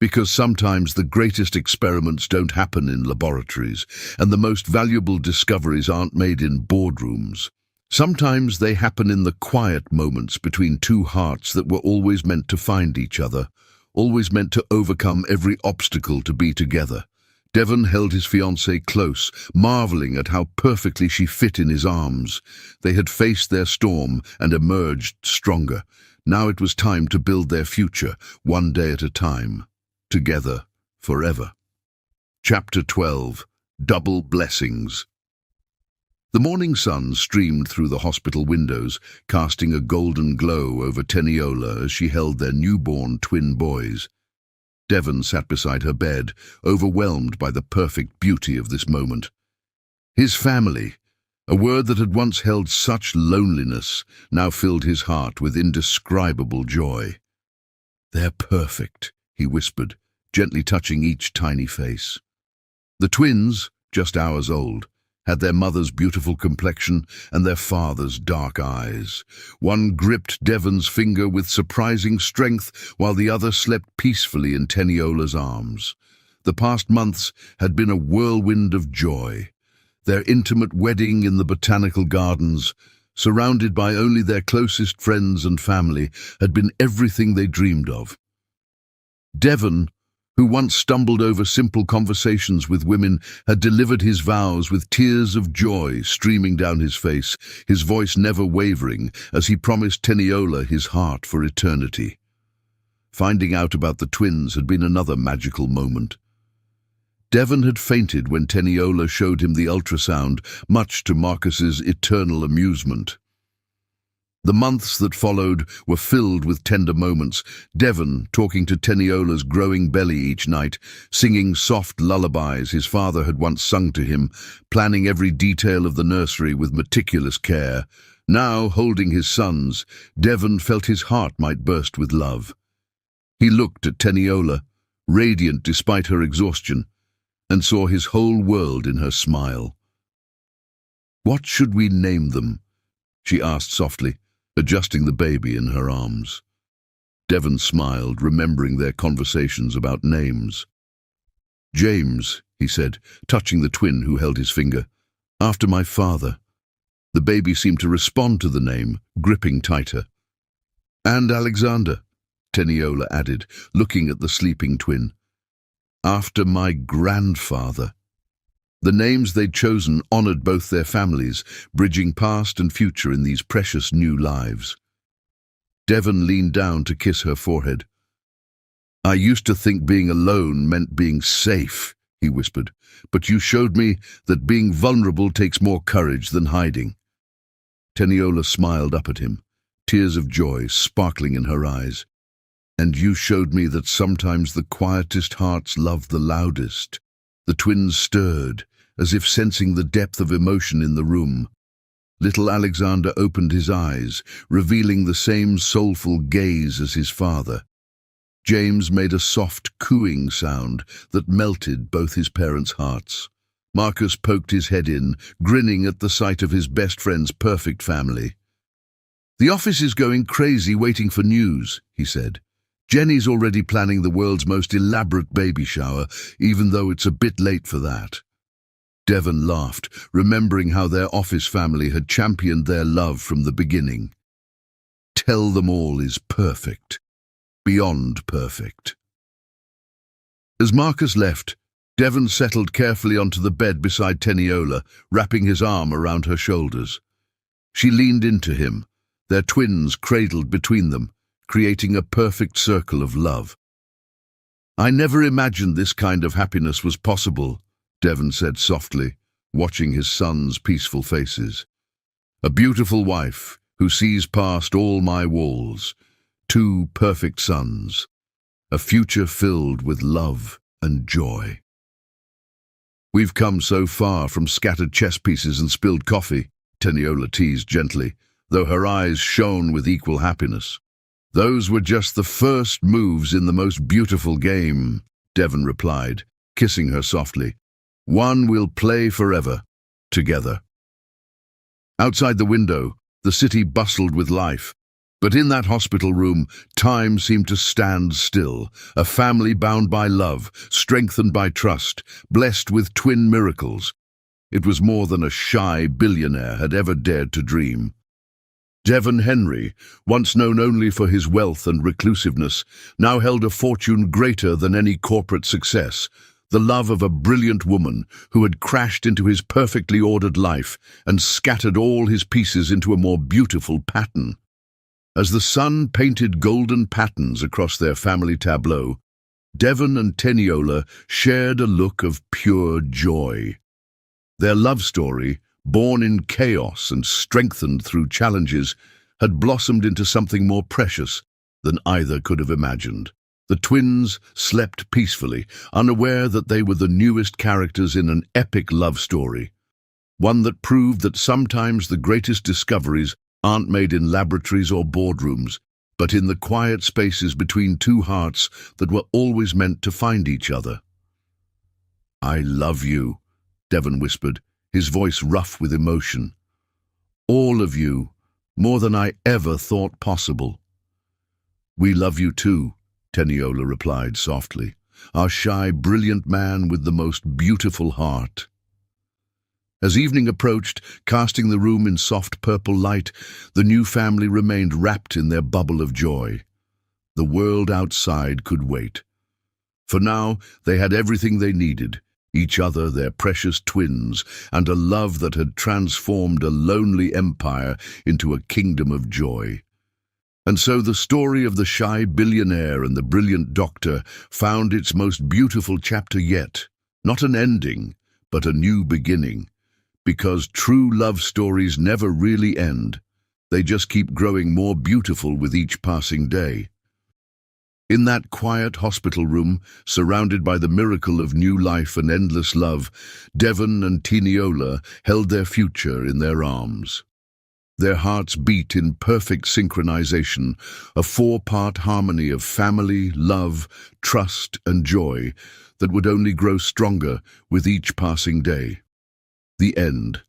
Because sometimes the greatest experiments don't happen in laboratories, and the most valuable discoveries aren't made in boardrooms. Sometimes they happen in the quiet moments between two hearts that were always meant to find each other, always meant to overcome every obstacle to be together. Devon held his fiancée close, marveling at how perfectly she fit in his arms. They had faced their storm and emerged stronger. Now it was time to build their future, one day at a time. Together, forever. Chapter 12. Double Blessings. The morning sun streamed through the hospital windows, casting a golden glow over Teniola as she held their newborn twin boys. Devon sat beside her bed, overwhelmed by the perfect beauty of this moment. His family, a word that had once held such loneliness, now filled his heart with indescribable joy. "They're perfect," he whispered, gently touching each tiny face. The twins, just hours old, had their mother's beautiful complexion and their father's dark eyes. One gripped Devon's finger with surprising strength, while the other slept peacefully in Teniola's arms. The past months had been a whirlwind of joy. Their intimate wedding in the botanical gardens, surrounded by only their closest friends and family, had been everything they dreamed of. Devon, who once stumbled over simple conversations with women, had delivered his vows with tears of joy streaming down his face, his voice never wavering as he promised Teniola his heart for eternity. Finding out about the twins had been another magical moment. Devon had fainted when Teniola showed him the ultrasound, much to Marcus's eternal amusement. The months that followed were filled with tender moments, Devon talking to Teniola's growing belly each night, singing soft lullabies his father had once sung to him, planning every detail of the nursery with meticulous care. Now, holding his sons, Devon felt his heart might burst with love. He looked at Teniola, radiant despite her exhaustion, and saw his whole world in her smile. "What should we name them?" she asked softly, adjusting the baby in her arms. Devon smiled, remembering their conversations about names. "James," he said, touching the twin who held his finger, "after my father." The baby seemed to respond to the name, gripping tighter. "And Alexander," Teniola added, looking at the sleeping twin. "After my grandfather." The names they'd chosen honored both their families, bridging past and future in these precious new lives. Devon leaned down to kiss her forehead. "I used to think being alone meant being safe," he whispered, "but you showed me that being vulnerable takes more courage than hiding." Teniola smiled up at him, tears of joy sparkling in her eyes. "And you showed me that sometimes the quietest hearts love the loudest." The twins stirred, as if sensing the depth of emotion in the room. Little Alexander opened his eyes, revealing the same soulful gaze as his father. James made a soft cooing sound that melted both his parents' hearts. Marcus poked his head in, grinning at the sight of his best friend's perfect family. "The office is going crazy waiting for news," he said. "Jenny's already planning the world's most elaborate baby shower, even though it's a bit late for that." Devon laughed, remembering how their office family had championed their love from the beginning. "Tell them all is perfect. Beyond perfect." As Marcus left, Devon settled carefully onto the bed beside Teniola, wrapping his arm around her shoulders. She leaned into him, their twins cradled between them, creating a perfect circle of love. I never imagined this kind of happiness was possible, Devon said softly, watching his son's peaceful faces. A beautiful wife who sees past all my walls, 2 perfect sons, a future filled with love and joy. We've come so far from scattered chess pieces and spilled coffee, Teniola teased gently, though her eyes shone with equal happiness. Those were just the first moves in the most beautiful game, Devon replied, kissing her softly. One we'll play forever, together. Outside the window, the city bustled with life. But in that hospital room, time seemed to stand still, a family bound by love, strengthened by trust, blessed with twin miracles. It was more than a shy billionaire had ever dared to dream. Devon Henry, once known only for his wealth and reclusiveness, now held a fortune greater than any corporate success, the love of a brilliant woman who had crashed into his perfectly ordered life and scattered all his pieces into a more beautiful pattern. As the sun painted golden patterns across their family tableau, Devon and Teniola shared a look of pure joy. Their love story, born in chaos and strengthened through challenges, had blossomed into something more precious than either could have imagined. The twins slept peacefully, unaware that they were the newest characters in an epic love story, one that proved that sometimes the greatest discoveries aren't made in laboratories or boardrooms, but in the quiet spaces between 2 hearts that were always meant to find each other. I love you, Devon whispered, his voice rough with emotion. All of you, more than I ever thought possible. We love you too, Teniola replied softly, our shy, brilliant man with the most beautiful heart. As evening approached, casting the room in soft purple light, the new family remained wrapped in their bubble of joy. The world outside could wait. For now, they had everything they needed, each other, their precious twins, and a love that had transformed a lonely empire into a kingdom of joy. And so the story of the shy billionaire and the brilliant doctor found its most beautiful chapter yet, not an ending, but a new beginning. Because true love stories never really end, they just keep growing more beautiful with each passing day. In that quiet hospital room, surrounded by the miracle of new life and endless love, Devon and Teniola held their future in their arms. Their hearts beat in perfect synchronization, a 4-part harmony of family, love, trust, and joy that would only grow stronger with each passing day. The end.